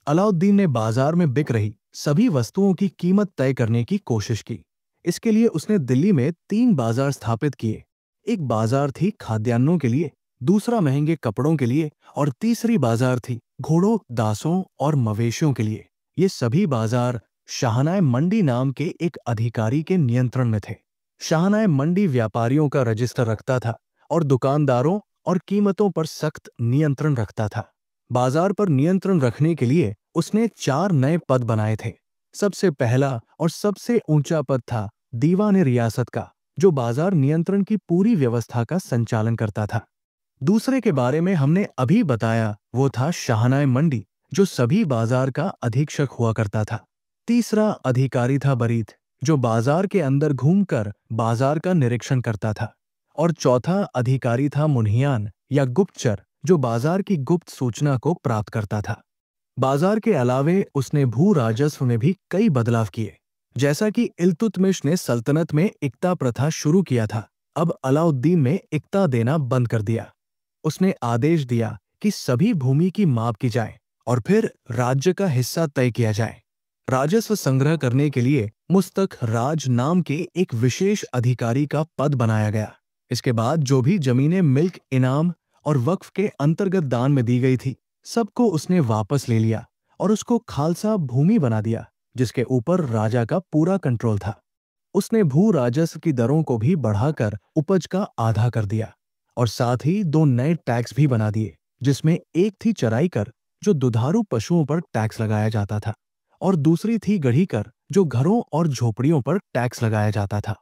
अलाउद्दीन ने बाजार में बिक रही सभी वस्तुओं की कीमत तय करने की कोशिश की। इसके लिए उसने दिल्ली में 3 बाजार स्थापित किए। एक बाजार थी खाद्यान्नों के लिए, दूसरा महंगे कपड़ों के लिए और तीसरी बाजार थी घोड़ों, दासों और मवेशियों के लिए। ये सभी बाजार शाहनाए मंडी नाम के एक अधिकारी के नियंत्रण में थे। शाहनाए मंडी व्यापारियों का रजिस्टर रखता था और दुकानदारों और कीमतों पर सख्त नियंत्रण रखता था। बाजार पर नियंत्रण रखने के लिए उसने 4 नए पद बनाए थे। सबसे पहला और सबसे ऊंचा पद था दीवान रियासत का, जो बाजार नियंत्रण की पूरी व्यवस्था का संचालन करता था। दूसरे के बारे में हमने अभी बताया, वो था शाहनाई मंडी, जो सभी बाजार का अधीक्षक हुआ करता था। तीसरा अधिकारी था बरीद, जो बाजार के अंदर घूमकर बाजार का निरीक्षण करता था। और चौथा अधिकारी था मुन्हियान या गुप्तचर, जो बाजार की गुप्त सूचना को प्राप्त करता था। बाजार के अलावे उसने भू राजस्व में भी कई बदलाव किए। जैसा कि इल्तुतमिश ने सल्तनत में इक्ता प्रथा शुरू किया था, अब अलाउद्दीन ने इक्ता देना बंद कर दिया। उसने आदेश दिया कि सभी भूमि की माप की जाए और फिर राज्य का हिस्सा तय किया जाए। राजस्व संग्रह करने के लिए मुस्तक राज नाम के एक विशेष अधिकारी का पद बनाया गया। इसके बाद जो भी जमीनें मिल्क इनाम और वक्फ के अंतर्गत दान में दी गई थी, सबको उसने वापस ले लिया और उसको खालसा भूमि बना दिया, जिसके ऊपर राजा का पूरा कंट्रोल था। उसने भू राजस्व की दरों को भी बढ़ाकर उपज का आधा कर दिया और साथ ही 2 नए टैक्स भी बना दिए, जिसमें एक थी चराई कर, जो दुधारू पशुओं पर टैक्स लगाया जाता था, और दूसरी थी गढ़ी कर, जो घरों और झोपड़ियों पर टैक्स लगाया जाता था।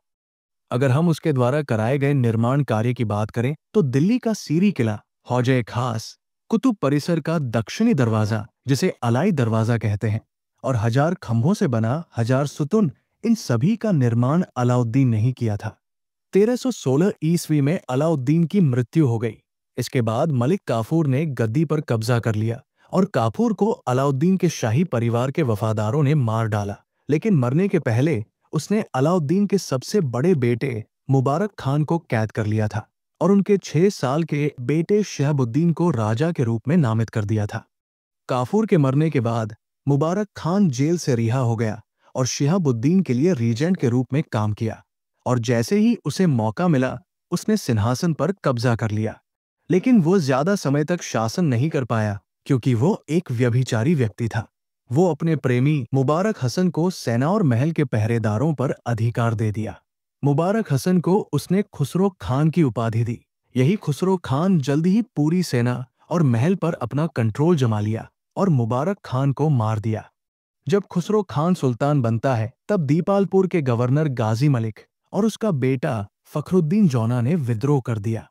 अगर हम उसके द्वारा कराए गए निर्माण कार्य की बात करें तो दिल्ली का सीरी किला, हौजे खास, कुतुब परिसर का दक्षिणी दरवाजा, जिसे अलाई दरवाजा कहते हैं, और 1000 खंभों से बना 1000 सुतुन, इन सभी का निर्माण अलाउद्दीन ने ही किया था। 1316 ईस्वी में अलाउद्दीन की मृत्यु हो गई। इसके बाद मलिक काफूर ने गद्दी पर कब्जा कर लिया और काफूर को अलाउद्दीन के शाही परिवार के वफादारों ने मार डाला। लेकिन मरने के पहले उसने अलाउद्दीन के सबसे बड़े बेटे मुबारक खान को कैद कर लिया था और उनके 6 साल के बेटे शहाबुद्दीन को राजा के रूप में नामित कर दिया था। काफूर के मरने के बाद मुबारक खान जेल से रिहा हो गया और शहाबुद्दीन के लिए रीजेंट के रूप में काम किया, और जैसे ही उसे मौका मिला उसने सिंहासन पर कब्जा कर लिया। लेकिन वो ज्यादा समय तक शासन नहीं कर पाया, क्योंकि वो एक व्यभिचारी व्यक्ति था। वो अपने प्रेमी मुबारक हसन को सेना और महल के पहरेदारों पर अधिकार दे दिया। मुबारक हसन को उसने खुसरो खान की उपाधि दी। यही खुसरो खान जल्दी ही पूरी सेना और महल पर अपना कंट्रोल जमा लिया और मुबारक खान को मार दिया। जब खुसरो खान सुल्तान बनता है, तब दीपालपुर के गवर्नर गाजी मलिक और उसका बेटा फखरुद्दीन जौना ने विद्रोह कर दिया।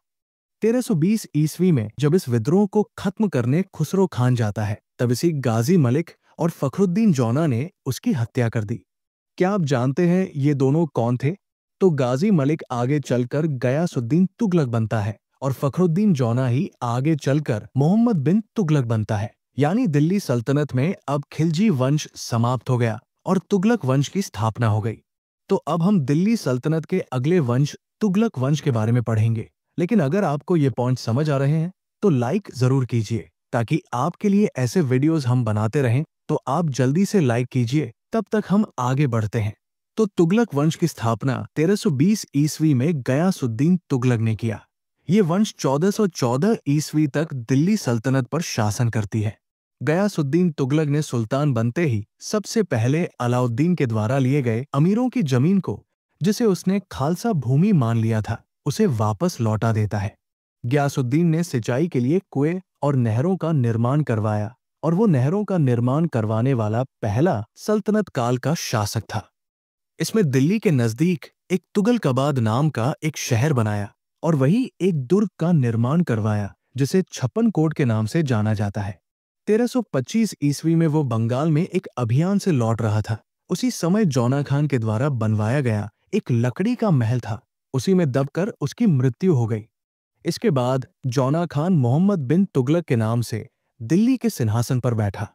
1320 ईस्वी में जब इस विद्रोह को खत्म करने खुसरो खान जाता है, तब इसी गाजी मलिक और फखरुद्दीन जौना ने उसकी हत्या कर दी। क्या आप जानते हैं ये दोनों कौन थे? तो गाजी मलिक आगे चलकर गयासुद्दीन तुगलक बनता है और फखरुद्दीन जौना ही आगे चलकर मोहम्मद बिन तुगलक बनता है। यानी दिल्ली सल्तनत में अब खिलजी वंश समाप्त हो गया और तुगलक वंश की स्थापना हो गई। तो अब हम दिल्ली सल्तनत के अगले वंश तुगलक वंश के बारे में पढ़ेंगे। लेकिन अगर आपको ये पॉइंट समझ आ रहे हैं तो लाइक जरूर कीजिए, ताकि आपके लिए ऐसे वीडियोस हम बनाते रहें। तो आप जल्दी से लाइक कीजिए, तब तक हम आगे बढ़ते हैं। तो तुगलक वंश की स्थापना 1320 ईस्वी में गयासुद्दीन तुगलक ने किया। ये वंश 1414 ईस्वी तक दिल्ली सल्तनत पर शासन करती है। गयासुद्दीन तुगलक ने सुल्तान बनते ही सबसे पहले अलाउद्दीन के द्वारा लिए गए अमीरों की जमीन को, जिसे उसने खालसा भूमि मान लिया था, उसे वापस लौटा देता है। गयासुद्दीन ने सिंचाई के लिए कुएं और नहरों का निर्माण करवाया, और वो नहरों का निर्माण करवाने वाला पहला सल्तनत काल का शासक था। इसमें दिल्ली के नजदीक एक तुगलकाबाद नाम का एक शहर बनाया और वही एक दुर्ग का निर्माण करवाया, जिसे छप्पन कोट के नाम से जाना जाता है। 1325 ईस्वी में वो बंगाल में एक अभियान से लौट रहा था। उसी समय जौना खान के द्वारा बनवाया गया एक लकड़ी का महल था, उसी में दबकर उसकी मृत्यु हो गई। इसके बाद जौना खान मोहम्मद बिन तुगलक के नाम से दिल्ली के सिंहासन पर बैठा।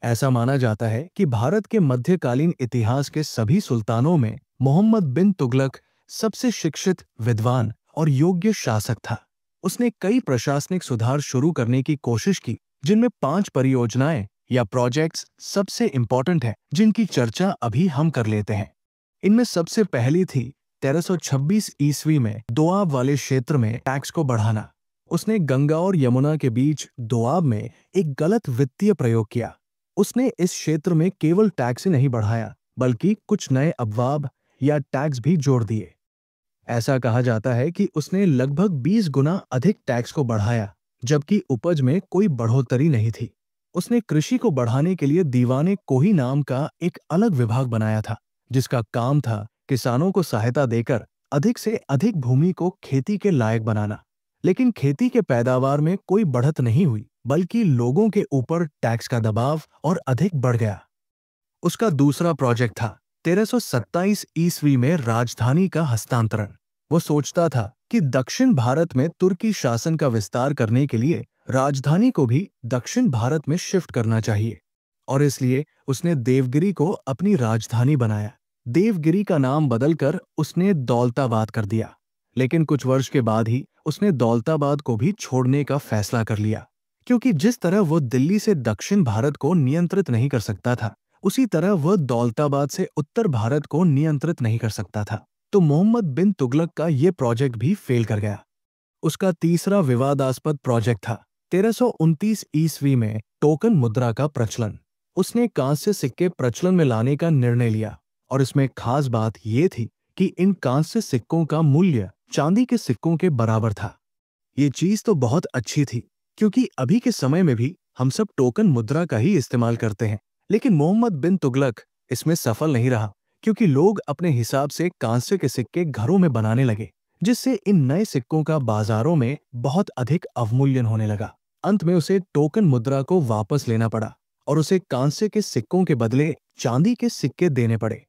ऐसा माना जाता है कि भारत के मध्यकालीन इतिहास के सभी सुल्तानों में मोहम्मद बिन तुगलक सबसे शिक्षित, विद्वान और योग्य शासक था। उसने कई प्रशासनिक सुधार शुरू करने की कोशिश की, जिनमें 5 परियोजनाएं या प्रोजेक्ट्स सबसे इंपॉर्टेंट हैं, जिनकी चर्चा अभी हम कर लेते हैं। इनमें सबसे पहली थी 1326 ईस्वी में दोआब वाले क्षेत्र में टैक्स को बढ़ाना। उसने गंगा और यमुना के बीच दोआब में एक गलत वित्तीय प्रयोग किया। उसने इस क्षेत्र में केवल टैक्स ही नहीं बढ़ाया, बल्कि कुछ नए अबवाब या टैक्स भी जोड़ दिए। ऐसा कहा जाता है कि उसने लगभग 20 गुना अधिक टैक्स को बढ़ाया, जबकि उपज में कोई बढ़ोतरी नहीं थी। उसने कृषि को बढ़ाने के लिए दीवाने कोही नाम का एक अलग विभाग बनाया था, जिसका काम था किसानों को सहायता देकर अधिक से अधिक भूमि को खेती के लायक बनाना। लेकिन खेती के पैदावार में कोई बढ़त नहीं हुई, बल्कि लोगों के ऊपर टैक्स का दबाव और अधिक बढ़ गया। उसका दूसरा प्रोजेक्ट था 1327 ईस्वी में राजधानी का हस्तांतरण। वो सोचता था कि दक्षिण भारत में तुर्की शासन का विस्तार करने के लिए राजधानी को भी दक्षिण भारत में शिफ्ट करना चाहिए, और इसलिए उसने देवगिरी को अपनी राजधानी बनाया। देवगिरी का नाम बदलकर उसने दौलताबाद कर दिया। लेकिन कुछ वर्ष के बाद ही उसने दौलताबाद को भी छोड़ने का फैसला कर लिया, क्योंकि जिस तरह वो दिल्ली से दक्षिण भारत को नियंत्रित नहीं कर सकता था, उसी तरह वह दौलताबाद से उत्तर भारत को नियंत्रित नहीं कर सकता था। तो मोहम्मद बिन तुगलक का यह प्रोजेक्ट भी फेल कर गया। उसका तीसरा विवादास्पद प्रोजेक्ट था 1329 ईस्वी में टोकन मुद्रा का प्रचलन। उसने कांस्य सिक्के प्रचलन में लाने का निर्णय लिया, और इसमें खास बात यह थी कि इन कांस्य सिक्कों का मूल्य चांदी के सिक्कों के बराबर था। ये चीज तो बहुत अच्छी थी, क्योंकि अभी के समय में भी हम सब टोकन मुद्रा का ही इस्तेमाल करते हैं। लेकिन मोहम्मद बिन तुगलक इसमें सफल नहीं रहा, क्योंकि लोग अपने हिसाब से कांस्य के सिक्के घरों में बनाने लगे, जिससे इन नए सिक्कों का बाजारों में बहुत अधिक अवमूल्यन होने लगा। अंत में उसे टोकन मुद्रा को वापस लेना पड़ा और उसे कांस्य के सिक्कों के बदले चांदी के सिक्के देने पड़े।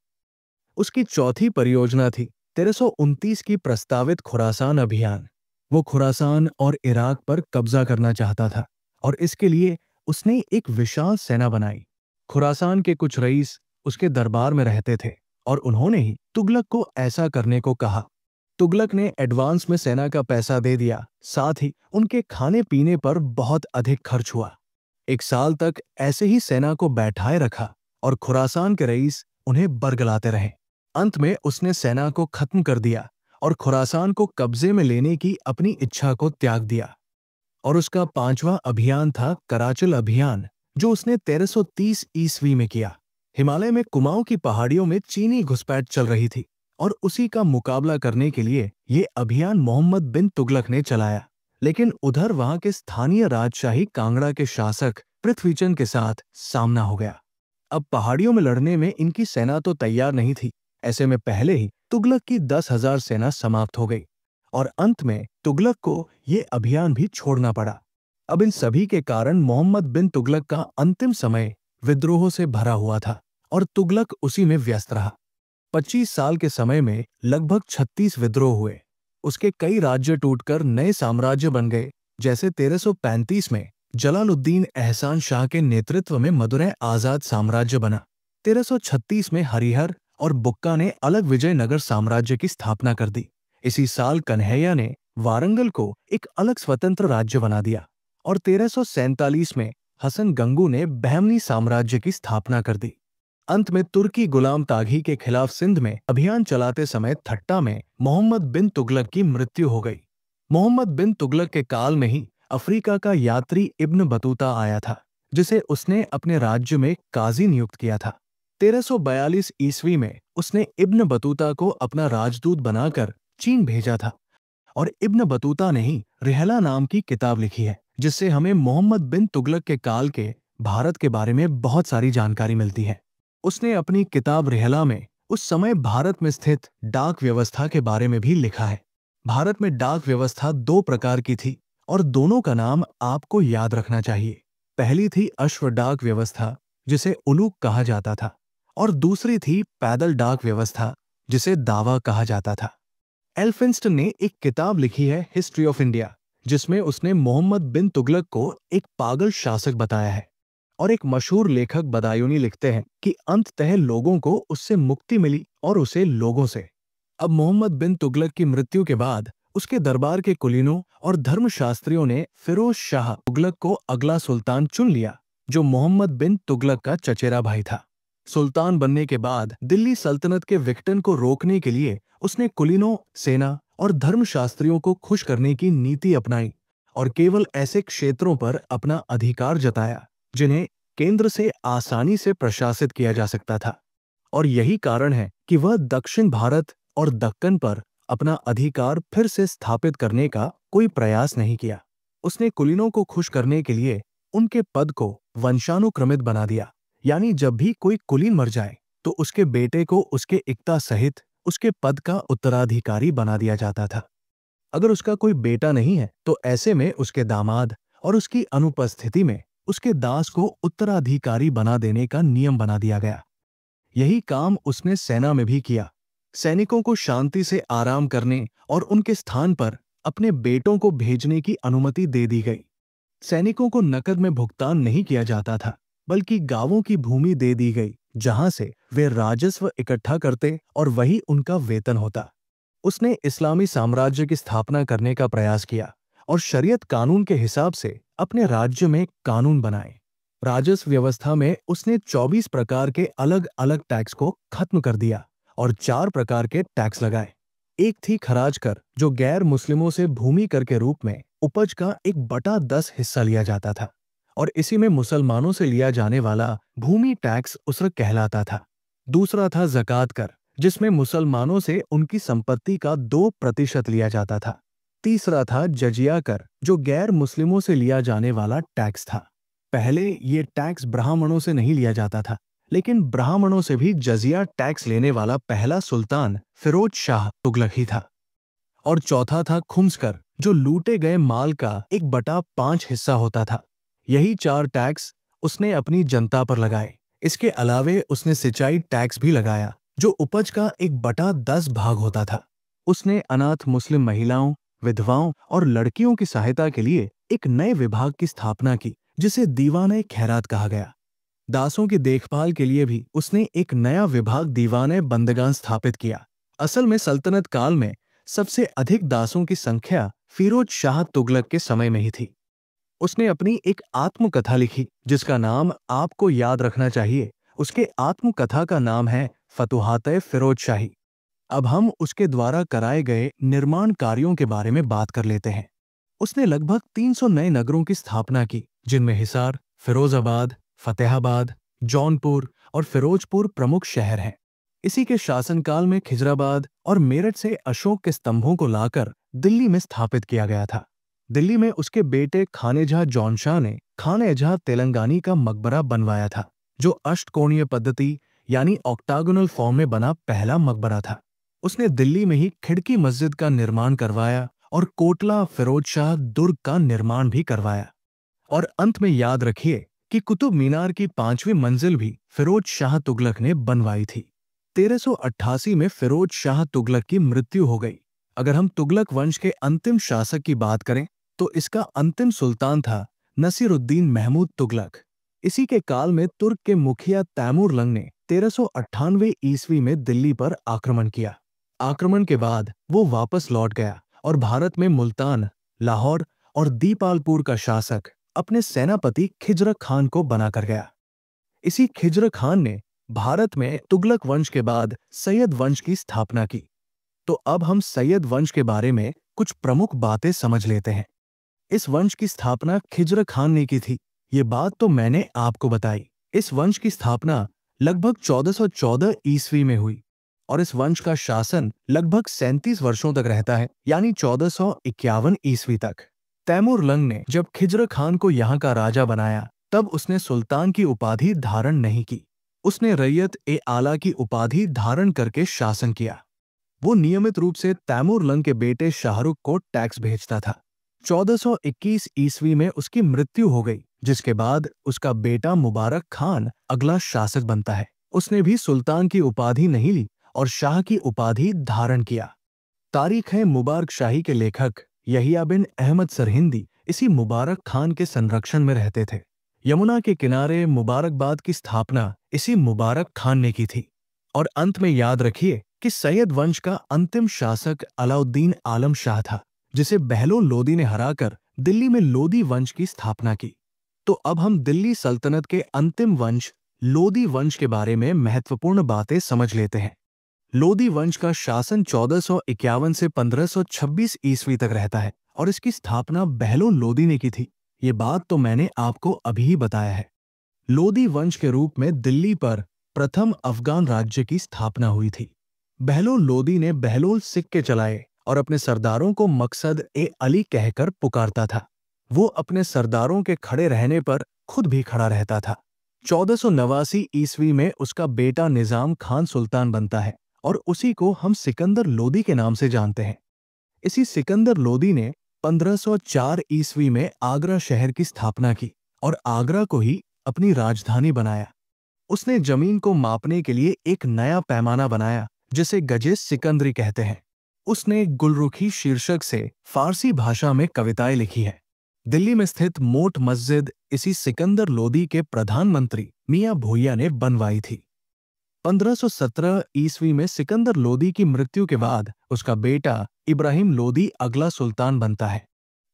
उसकी चौथी परियोजना थी 1329 की प्रस्तावित खुरासान अभियान। वो खुरासान और इराक पर कब्जा करना चाहता था, और इसके लिए उसने एक विशाल सेना बनाई। खुरासान के कुछ रईस उसके दरबार में रहते थे, और उन्होंने ही तुगलक को ऐसा करने को कहा। तुगलक ने एडवांस में सेना का पैसा दे दिया, साथ ही उनके खाने पीने पर बहुत अधिक खर्च हुआ। 1 साल तक ऐसे ही सेना को बैठाए रखा, और खुरासान के रईस उन्हें बरगलाते रहे। अंत में उसने सेना को खत्म कर दिया और खुरासान को कब्जे में लेने की अपनी इच्छा को त्याग दिया। और उसका 5वां अभियान था कराचल अभियान, जो उसने 1330 ईस्वी में किया। हिमालय में कुमाऊं की पहाड़ियों में चीनी घुसपैठ चल रही थी, और उसी का मुकाबला करने के लिए ये अभियान मोहम्मद बिन तुगलक ने चलाया। लेकिन उधर वहां के स्थानीय राजशाही कांगड़ा के शासक पृथ्वीचंद के साथ सामना हो गया। अब पहाड़ियों में लड़ने में इनकी सेना तो तैयार नहीं थी। ऐसे में पहले ही तुगलक की 10,000 सेना समाप्त हो गई, और अंत में तुगलक को ये अभियान भी छोड़ना पड़ा। अब इन सभी के कारण मोहम्मद बिन तुगलक का अंतिम समय विद्रोहों से भरा हुआ था, और तुगलक उसी में व्यस्त रहा। 25 साल के समय में लगभग 36 विद्रोह हुए। उसके कई राज्य टूटकर नए साम्राज्य बन गए, जैसे 1335 में जलालुद्दीन एहसान शाह के नेतृत्व में मदुरै आजाद साम्राज्य बना। 1336 में हरिहर और बुक्का ने अलग विजयनगर साम्राज्य की स्थापना कर दी। इसी साल कन्हैया ने वारंगल को एक अलग स्वतंत्र राज्य बना दिया, और 1347 में हसन गंगू ने बहमनी साम्राज्य की स्थापना कर दी। अंत में तुर्की गुलाम तागी के खिलाफ सिंध में अभियान चलाते समय ठट्टा में मोहम्मद बिन तुगलक की मृत्यु हो गई। मोहम्मद बिन तुगलक के काल में ही अफ्रीका का यात्री इब्न बतूता आया था, जिसे उसने अपने राज्य में काजी नियुक्त किया था। 1342 ईस्वी में उसने इब्न बतूता को अपना राजदूत बनाकर चीन भेजा था, और इब्न बतूता ने ही रिहला नाम की किताब लिखी है, जिससे हमें मोहम्मद बिन तुगलक के काल के भारत के बारे में बहुत सारी जानकारी मिलती है। उसने अपनी किताब रिहला में उस समय भारत में स्थित डाक व्यवस्था के बारे में भी लिखा है। भारत में डाक व्यवस्था 2 प्रकार की थी, और दोनों का नाम आपको याद रखना चाहिए। पहली थी अश्व डाक व्यवस्था, जिसे उलूक कहा जाता था, और दूसरी थी पैदल डाक व्यवस्था, जिसे दावा कहा जाता था। एल्फिंस्टन ने एक किताब लिखी है हिस्ट्री ऑफ इंडिया, जिसमें उसने मोहम्मद बिन तुगलक को एक पागल शासक बताया है। और एक मशहूर लेखक बदायूनी लिखते हैं कि अंततः लोगों को उससे मुक्ति मिली, और उसे लोगों से। अब मोहम्मद बिन तुगलक की मृत्यु के बाद उसके दरबार के कुलीनों और धर्मशास्त्रियों ने फिरोज शाह तुगलक को अगला सुल्तान चुन लिया, जो मोहम्मद बिन तुगलक का चचेरा भाई था। सुल्तान बनने के बाद दिल्ली सल्तनत के विघटन को रोकने के लिए उसने कुलीनों, सेना और धर्मशास्त्रियों को खुश करने की नीति अपनाई, और केवल ऐसे क्षेत्रों पर अपना अधिकार जताया जिन्हें केंद्र से आसानी से प्रशासित किया जा सकता था। और यही कारण है कि वह दक्षिण भारत और दक्कन पर अपना अधिकार फिर से स्थापित करने का कोई प्रयास नहीं किया। उसने कुलीनों को खुश करने के लिए उनके पद को वंशानुक्रमित बना दिया, यानी जब भी कोई कुलीन मर जाए तो उसके बेटे को उसके इक्ता सहित उसके पद का उत्तराधिकारी बना दिया जाता था। अगर उसका कोई बेटा नहीं है तो ऐसे में उसके दामाद और उसकी अनुपस्थिति में उसके दास को उत्तराधिकारी बना देने का नियम बना दिया गया। यही काम उसने सेना में भी किया। सैनिकों को शांति से आराम करने और उनके स्थान पर अपने बेटों को भेजने की अनुमति दे दी गई। सैनिकों को नकद में भुगतान नहीं किया जाता था, बल्कि गांवों की भूमि दे दी गई जहां से वे राजस्व इकट्ठा करते और वही उनका वेतन होता। उसने इस्लामी साम्राज्य की स्थापना करने का प्रयास किया और शरीयत कानून के हिसाब से अपने राज्य में कानून बनाए। राजस्व व्यवस्था में उसने 24 प्रकार के अलग अलग टैक्स को खत्म कर दिया और 4 प्रकार के टैक्स लगाए। एक थी खराज कर, जो गैर मुस्लिमों से भूमि कर के रूप में उपज का 1/10 हिस्सा लिया जाता था, और इसी में मुसलमानों से लिया जाने वाला भूमि टैक्स उसर कहलाता था। दूसरा था ज़कात कर, जिसमें मुसलमानों से उनकी संपत्ति का 2% लिया जाता था। तीसरा था जजिया कर, जो गैर मुस्लिमों से लिया जाने वाला टैक्स था। पहले ये टैक्स ब्राह्मणों से नहीं लिया जाता था, लेकिन ब्राह्मणों से भी जजिया टैक्स लेने वाला पहला सुल्तान फिरोज शाह तुगलक ही था। और चौथा था खुम्स कर, जो लूटे गए माल का 1/5 हिस्सा होता था। यही 4 टैक्स उसने अपनी जनता पर लगाए। इसके अलावे उसने सिंचाई टैक्स भी लगाया, जो उपज का 1/10 भाग होता था। उसने अनाथ मुस्लिम महिलाओं, विधवाओं और लड़कियों की सहायता के लिए एक नए विभाग की स्थापना की, जिसे दीवाने खैरात कहा गया। दासों की देखभाल के लिए भी उसने एक नया विभाग दीवाने बंदगान स्थापित किया। असल में सल्तनत काल में सबसे अधिक दासों की संख्या फिरोज शाह तुगलक के समय में ही थी। उसने अपनी एक आत्मकथा लिखी, जिसका नाम आपको याद रखना चाहिए। उसके आत्मकथा का नाम है फतुहात फिरोज शाही। अब हम उसके द्वारा कराए गए निर्माण कार्यों के बारे में बात कर लेते हैं। उसने लगभग 300 नए नगरों की स्थापना की, जिनमें हिसार, फिरोजाबाद, फतेहाबाद, जौनपुर और फिरोजपुर प्रमुख शहर हैं। इसी के शासनकाल में खिजराबाद और मेरठ से अशोक के स्तंभों को लाकर दिल्ली में स्थापित किया गया था। दिल्ली में उसके बेटे खानेजहा जौनशाह ने खानेजहा तेलंगानी का मकबरा बनवाया था, जो अष्टकोणीय पद्धति यानी ऑक्टागोनल फॉर्म में बना पहला मकबरा था। उसने दिल्ली में ही खिड़की मस्जिद का निर्माण करवाया और कोटला फिरोज शाह दुर्ग का निर्माण भी करवाया। और अंत में याद रखिए कि कुतुब मीनार की 5वीं मंजिल भी फिरोज शाह तुगलक ने बनवाई थी। 1388 में फिरोज शाह तुगलक की मृत्यु हो गई। अगर हम तुगलक वंश के अंतिम शासक की बात करें तो इसका अंतिम सुल्तान था नसीरुद्दीन महमूद तुगलक। इसी के काल में तुर्क के मुखिया तैमूरलंग ने 1398 ईस्वी में दिल्ली पर आक्रमण किया। आक्रमण के बाद वो वापस लौट गया और भारत में मुल्तान, लाहौर और दीपालपुर का शासक अपने सेनापति खिज्र खान को बनाकर गया। इसी खिज्र खान ने भारत में तुगलक वंश के बाद सैयद वंश की स्थापना की। तो अब हम सैयद वंश के बारे में कुछ प्रमुख बातें समझ लेते हैं। इस वंश की स्थापना खिज्र खान ने की थी, ये बात तो मैंने आपको बताई। इस वंश की स्थापना लगभग 1414 ईस्वी में हुई और इस वंश का शासन लगभग 37 वर्षों तक रहता है, यानी 1451 ईस्वी तक। तैमूरलंग ने जब खिज्र खान को यहाँ का राजा बनाया, तब उसने सुल्तान की उपाधि धारण नहीं की। उसने रैयत-ए-आला की उपाधि धारण करके शासन किया। वो नियमित रूप से तैमूरलंग के बेटे शाहरुख को टैक्स भेजता था। 1421 ईस्वी में उसकी मृत्यु हो गई, जिसके बाद उसका बेटा मुबारक खान अगला शासक बनता है। उसने भी सुल्तान की उपाधि नहीं ली और शाह की उपाधि धारण किया। तारीख है मुबारक शाही के लेखक यहिया बिन अहमद सरहिंदी इसी मुबारक खान के संरक्षण में रहते थे। यमुना के किनारे मुबारकबाद की स्थापना इसी मुबारक खान ने की थी। और अंत में याद रखिए कि सैयद वंश का अंतिम शासक अलाउद्दीन आलम शाह था, जिसे बहलोल लोदी ने हराकर दिल्ली में लोदी वंश की स्थापना की। तो अब हम दिल्ली सल्तनत के अंतिम वंश लोदी वंश के बारे में महत्वपूर्ण बातें समझ लेते हैं। लोदी वंश का शासन 1451 से 1526 ईस्वी तक रहता है और इसकी स्थापना बहलोल लोदी ने की थी। ये बात तो मैंने आपको अभी ही बताया है। लोदी वंश के रूप में दिल्ली पर प्रथम अफगान राज्य की स्थापना हुई थी। बहलोल लोदी ने बहलोल सिक्के चलाए और अपने सरदारों को मकसद-ए-अली कहकर पुकारता था। वो अपने सरदारों के खड़े रहने पर खुद भी खड़ा रहता था। 1489 ईस्वी में उसका बेटा निजाम खान सुल्तान बनता है और उसी को हम सिकंदर लोदी के नाम से जानते हैं। इसी सिकंदर लोदी ने 1504 ईस्वी में आगरा शहर की स्थापना की और आगरा को ही अपनी राजधानी बनाया। उसने जमीन को मापने के लिए एक नया पैमाना बनाया जिसे गजे सिकंदरी कहते हैं। उसने गुलरुखी शीर्षक से फारसी भाषा में कविताएं लिखी हैं। दिल्ली में स्थित मोट मस्जिद इसी सिकंदर लोदी के प्रधानमंत्री मियां भूइया ने बनवाई थी। 1517 ईस्वी में सिकंदर लोदी की मृत्यु के बाद उसका बेटा इब्राहिम लोदी अगला सुल्तान बनता है।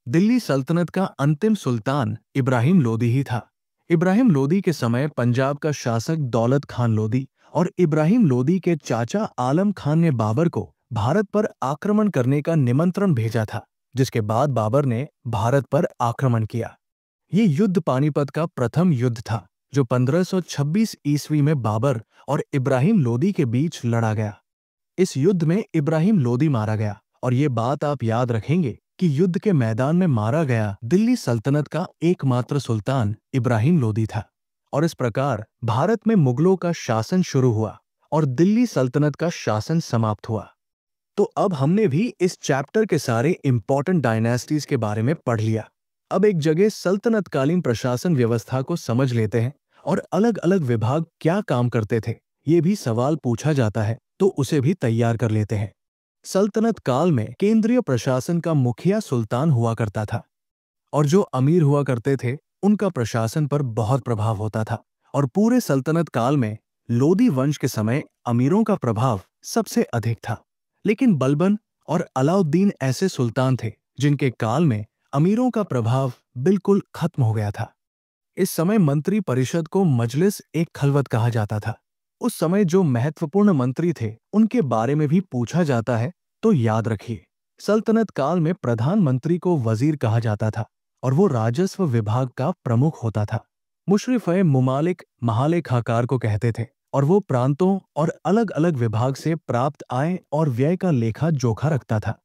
दिल्ली सल्तनत का अंतिम सुल्तान इब्राहिम लोदी ही था। इब्राहिम लोदी के समय पंजाब का शासक दौलत खान लोदी और इब्राहिम लोदी के चाचा आलम खान ने बाबर को भारत पर आक्रमण करने का निमंत्रण भेजा था, जिसके बाद बाबर ने भारत पर आक्रमण किया। ये युद्ध पानीपत का प्रथम युद्ध था जो 1526 ईस्वी में बाबर और इब्राहिम लोदी के बीच लड़ा गया। इस युद्ध में इब्राहिम लोदी मारा गया और ये बात आप याद रखेंगे कि युद्ध के मैदान में मारा गया दिल्ली सल्तनत का एकमात्र सुल्तान इब्राहिम लोदी था। और इस प्रकार भारत में मुगलों का शासन शुरू हुआ और दिल्ली सल्तनत का शासन समाप्त हुआ। तो अब हमने भी इस चैप्टर के सारे इंपॉर्टेंट डायनेस्टीज के बारे में पढ़ लिया। अब एक जगह सल्तनतकालीन प्रशासन व्यवस्था को समझ लेते हैं और अलग अलग विभाग क्या काम करते थे ये भी सवाल पूछा जाता है तो उसे भी तैयार कर लेते हैं। सल्तनत काल में केंद्रीय प्रशासन का मुखिया सुल्तान हुआ करता था और जो अमीर हुआ करते थे उनका प्रशासन पर बहुत प्रभाव होता था। और पूरे सल्तनत काल में लोदी वंश के समय अमीरों का प्रभाव सबसे अधिक था। लेकिन बलबन और अलाउद्दीन ऐसे सुल्तान थे जिनके काल में अमीरों का प्रभाव बिल्कुल खत्म हो गया था। इस समय मंत्री परिषद को मजलिस एक खलवत कहा जाता था। उस समय जो महत्वपूर्ण मंत्री थे उनके बारे में भी पूछा जाता है तो याद रखिए। सल्तनत काल में प्रधानमंत्री को वजीर कहा जाता था और वो राजस्व विभाग का प्रमुख होता था। मुशर्रिफ-ए मुमालिक महालेखाकार को कहते थे और वो प्रांतों और अलग अलग विभाग से प्राप्त आय और व्यय का लेखा जोखा रखता था।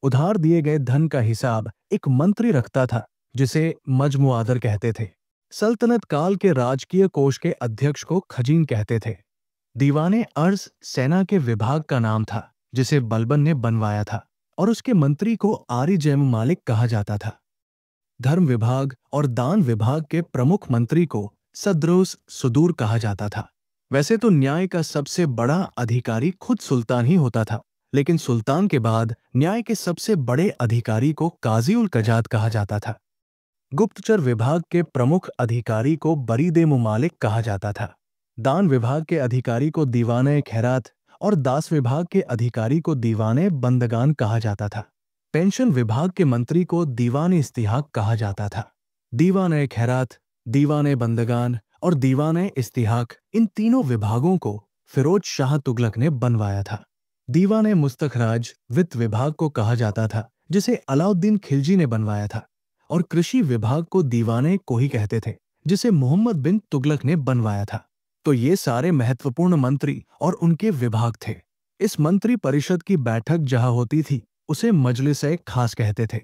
उधार दिए गए धन का हिसाब एक मंत्री रखता था जिसे मजमुआदर कहते थे। सल्तनत काल के राजकीय कोष के अध्यक्ष को खजीन कहते थे। दीवाने अर्ज सेना के विभाग का नाम था जिसे बलबन ने बनवाया था और उसके मंत्री को आरी जैम मालिक कहा जाता था। धर्म विभाग और दान विभाग के प्रमुख मंत्री को सद्रोस सुदूर कहा जाता था। वैसे तो न्याय का सबसे बड़ा अधिकारी खुद सुल्तान ही होता था, लेकिन सुल्तान के बाद न्याय के सबसे बड़े अधिकारी को काजी उल कजात कहा जाता था। गुप्तचर विभाग के प्रमुख अधिकारी को बरीदे मुमालिक कहा जाता था। दान विभाग के अधिकारी को दीवाने खैरात और दास विभाग के अधिकारी को दीवाने बंदगान कहा जाता था। पेंशन विभाग के मंत्री को दीवाने इस्तिहाक कहा जाता था। दीवाने खैरात, दीवाने बंदगान और दीवाने इस्तिहाक इन तीनों विभागों को फिरोज शाह तुगलक ने बनवाया था। दीवाने मुस्तखराज वित्त विभाग को कहा जाता था जिसे अलाउद्दीन खिलजी ने बनवाया था और कृषि विभाग को दीवाने को ही कहते थे जिसे मोहम्मद बिन तुगलक ने बनवाया था। तो ये सारे महत्वपूर्ण मंत्री और उनके विभाग थे। इस मंत्री परिषद की बैठक जहां होती थी उसे मजलिस-ए खास कहते थे।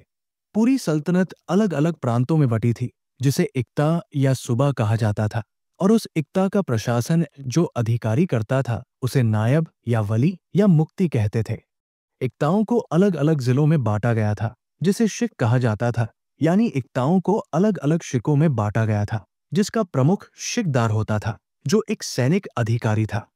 पूरी सल्तनत अलग अलग प्रांतों में बटी थी जिसे इक्ता या सूबा कहा जाता था और उस इक्ता का प्रशासन जो अधिकारी करता था उसे नायब या वली या मुक्ति कहते थे। इक्ताओं को अलग अलग जिलों में बांटा गया था जिसे शिक कहा जाता था, यानी इक्ताओं को अलग अलग शिकों में बांटा गया था जिसका प्रमुख शिकदार होता था जो एक सैनिक अधिकारी था।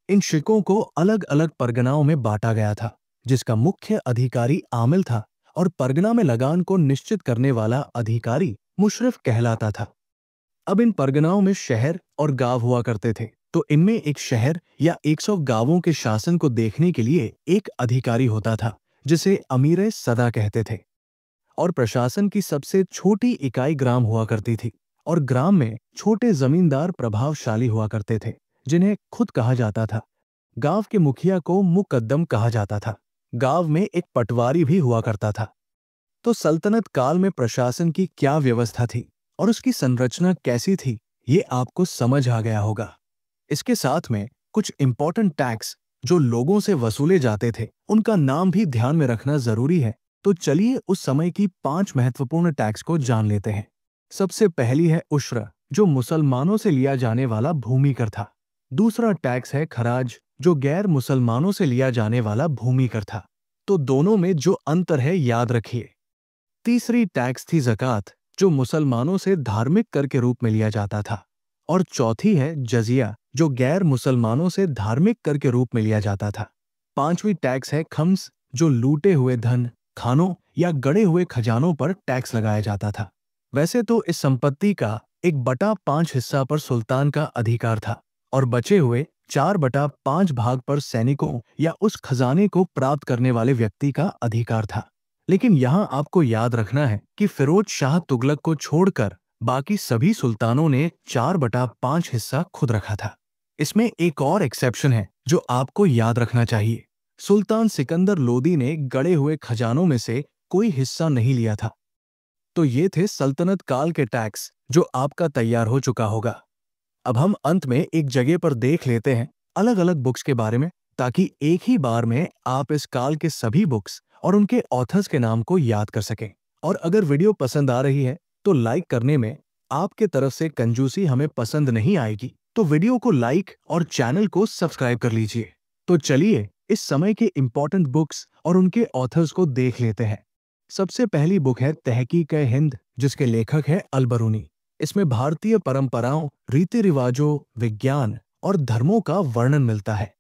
इन शिकों को अलग अलग परगनाओं में बांटा गया था जिसका मुख्य अधिकारी आमिल था और परगना में लगान को निश्चित करने वाला अधिकारी मुशर्रिफ कहलाता था। अब इन परगनाओं में शहर और गांव हुआ करते थे, तो इनमें एक शहर या 100 गांवों के शासन को देखने के लिए एक अधिकारी होता था जिसे अमीर सदा कहते थे। और प्रशासन की सबसे छोटी इकाई ग्राम हुआ करती थी और ग्राम में छोटे जमींदार प्रभावशाली हुआ करते थे जिन्हें खुद कहा जाता था। गांव के मुखिया को मुकद्दम कहा जाता था। गांव में एक पटवारी भी हुआ करता था। तो सल्तनत काल में प्रशासन की क्या व्यवस्था थी और उसकी संरचना कैसी थी ये आपको समझ आ गया होगा। इसके साथ में कुछ इंपॉर्टेंट टैक्स जो लोगों से वसूले जाते थे उनका नाम भी ध्यान में रखना जरूरी है। तो चलिए उस समय की 5 महत्वपूर्ण टैक्स को जान लेते हैं। सबसे पहली है उश्र जो मुसलमानों से लिया जाने वाला भूमि कर था। दूसरा टैक्स है खराज जो गैर मुसलमानों से लिया जाने वाला भूमि कर था। तो दोनों में जो अंतर है याद रखिए। तीसरी टैक्स थी ज़कात, जो मुसलमानों से धार्मिक कर के रूप में लिया जाता था। और चौथी है जजिया, जो गैर मुसलमानों से धार्मिक कर के रूप में लिया जाता था। पांचवी टैक्स है खम्स, जो लूटे हुए धन, खानों या गड़े हुए खजानों पर टैक्स लगाया जाता था। वैसे तो इस संपत्ति का 1/5 हिस्सा पर सुल्तान का अधिकार था और बचे हुए 4/5 भाग पर सैनिकों या उस खजाने को प्राप्त करने वाले व्यक्ति का अधिकार था। लेकिन यहाँ आपको याद रखना है कि फिरोज शाह तुगलक को छोड़कर बाकी सभी सुल्तानों ने 4/5 हिस्सा खुद रखा था। इसमें एक और एक्सेप्शन है जो आपको याद रखना चाहिए। सुल्तान सिकंदर लोदी ने गड़े हुए खजानों में से कोई हिस्सा नहीं लिया था। तो ये थे सल्तनत काल के टैक्स जो आपका तैयार हो चुका होगा। अब हम अंत में एक जगह पर देख लेते हैं अलग अलग बुक्स के बारे में, ताकि एक ही बार में आप इस काल के सभी बुक्स और उनके ऑथर्स के नाम को याद कर सकें। और अगर वीडियो पसंद आ रही है तो लाइक करने में आपके तरफ से कंजूसी हमें पसंद नहीं आएगी, तो वीडियो को लाइक और चैनल को सब्सक्राइब कर लीजिए। तो चलिए इस समय के इंपॉर्टेंट बुक्स और उनके ऑथर्स को देख लेते हैं। सबसे पहली बुक है तहकीक-ए-हिंद, जिसके लेखक है अल-बरूनी। इसमें भारतीय परंपराओं, रीति रिवाजों, विज्ञान और धर्मों का वर्णन मिलता है।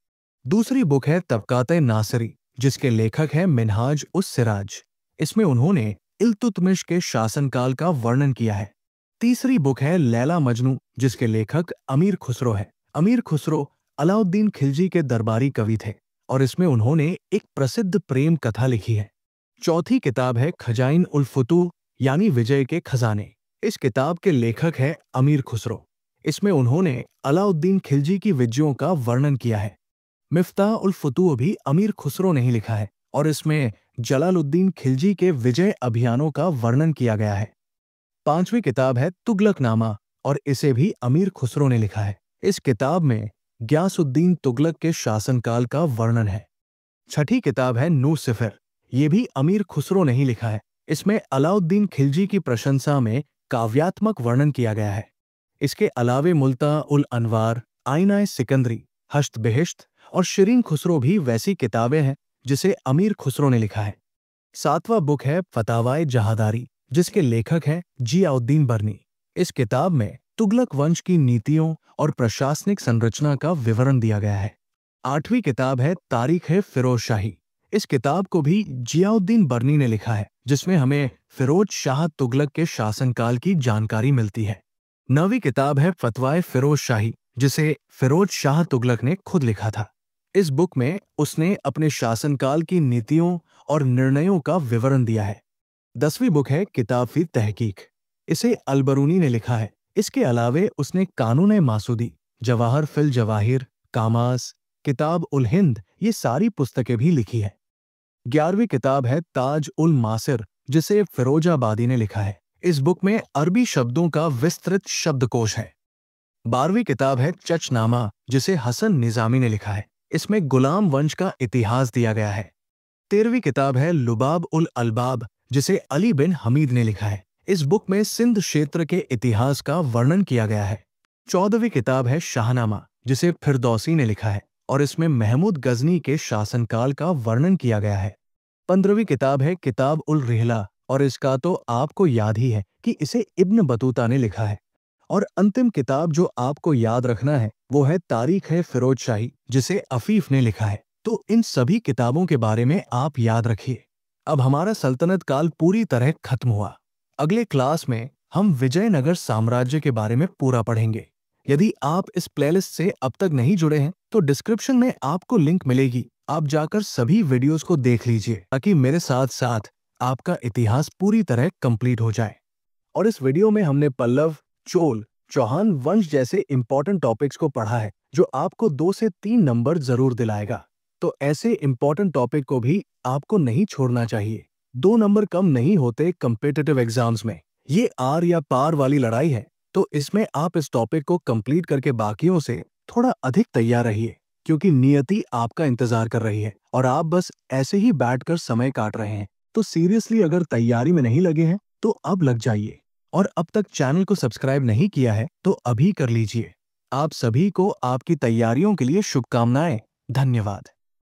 दूसरी बुक है तबकात-ए-नासिरी, जिसके लेखक है मिनहाज-उस-सिराज। इसमें उन्होंने इल्तुतमिश के शासनकाल का वर्णन किया है। तीसरी बुक है लैला मजनू, जिसके लेखक अमीर खुसरो है। अमीर खुसरो अलाउद्दीन खिलजी के दरबारी कवि थे और इसमें उन्होंने एक प्रसिद्ध प्रेम कथा लिखी है। चौथी किताब है खजाइन उल फुतूह, यानी विजय के खजाने। इस किताब के लेखक है अमीर खुसरो। इसमें उन्होंने अलाउद्दीन खिलजी की विजयों का वर्णन किया है। मिफ्ताह उल फुतूह भी अमीर खुसरो ने ही लिखा है और इसमें जलालुद्दीन खिलजी के विजय अभियानों का वर्णन किया गया है। पांचवी किताब है तुगलकनामा और इसे भी अमीर खुसरो ने लिखा है। इस किताब में ग्यासुद्दीन तुगलक के शासनकाल का वर्णन है। छठी किताब है नूर-सिफर, ये भी अमीर खुसरो ने ही लिखा है। इसमें अलाउद्दीन खिलजी की प्रशंसा में काव्यात्मक वर्णन किया गया है। इसके अलावे मुल्ता उल अनवार, आईना सिकंदरी, हश्त बेहिश्त और शिरीन खुसरो भी वैसी किताबें हैं जिसे अमीर खुसरो ने लिखा है। सातवां बुक है फतावाए जहादारी, जिसके लेखक हैं जियाउद्दीन बरनी। इस किताब में तुगलक वंश की नीतियों और प्रशासनिक संरचना का विवरण दिया गया है। आठवीं किताब है तारीख़-ए-फिरोज शाही। इस किताब को भी जियाउद्दीन बरनी ने लिखा है, जिसमें हमें फिरोज शाह तुगलक के शासनकाल की जानकारी मिलती है। नवीं किताब है फतवाए फिरोज शाही, जिसे फिरोज शाह तुगलक ने खुद लिखा था। इस बुक में उसने अपने शासनकाल की नीतियों और निर्णयों का विवरण दिया है। 10वीं बुक है किताब फी तहकीक। इसे अल-बरूनी ने लिखा है। इसके अलावे उसने कानून-ए-मासूदी, जवाहर फिल जवाहिर, कामास, किताब उल हिंद, ये सारी पुस्तकें भी लिखी है। 11वीं किताब है ताज उल मासिर, जिसे फिरोजाबादी ने लिखा है। इस बुक में अरबी शब्दों का विस्तृत शब्दकोश है। 12वीं किताब है चचनामा, जिसे हसन निजामी ने लिखा है। इसमें गुलाम वंश का इतिहास दिया गया है। 13वीं किताब है लुबाब उल अलबाब, जिसे अली बिन हमीद ने लिखा है। इस बुक में सिंध क्षेत्र के इतिहास का वर्णन किया गया है। 14वीं किताब है शाहनामा, जिसे फिरदौसी ने लिखा है और इसमें महमूद गजनी के शासनकाल का वर्णन किया गया है। 15वीं किताब है किताब उल रिहला और इसका तो आपको याद ही है कि इसे इब्न बतूता ने लिखा है। और अंतिम किताब जो आपको याद रखना है वो है तारीख़-ए-फिरोज शाही, जिसे अफीफ ने लिखा है। तो इन सभी किताबों के बारे में आप याद रखिए। अब हमारा सल्तनत काल पूरी तरह खत्म हुआ। अगले क्लास में हम विजयनगर साम्राज्य के बारे में पूरा पढ़ेंगे। यदि आप इस प्लेलिस्ट से अब तक नहीं जुड़े हैं तो डिस्क्रिप्शन में आपको लिंक मिलेगी, आप जाकर सभी वीडियोस को देख लीजिए ताकि मेरे साथ साथ आपका इतिहास पूरी तरह कंप्लीट हो जाए। और इस वीडियो में हमने पल्लव, चोल, चौहान वंश जैसे इंपॉर्टेंट टॉपिक्स को पढ़ा है जो आपको 2 से 3 नंबर जरूर दिलाएगा। तो ऐसे इंपॉर्टेंट टॉपिक को भी आपको नहीं छोड़ना चाहिए। 2 नंबर कम नहीं होते कम्पिटिटिव एग्जाम्स में। ये आर या पार वाली लड़ाई है, तो इसमें आप इस टॉपिक को कंप्लीट करके बाकियों से थोड़ा अधिक तैयार रहिए, क्योंकि नियति आपका इंतजार कर रही है और आप बस ऐसे ही बैठकर समय काट रहे हैं। तो सीरियसली अगर तैयारी में नहीं लगे हैं तो अब लग जाइए। और अब तक चैनल को सब्सक्राइब नहीं किया है तो अभी कर लीजिए। आप सभी को आपकी तैयारियों के लिए शुभकामनाएं। धन्यवाद।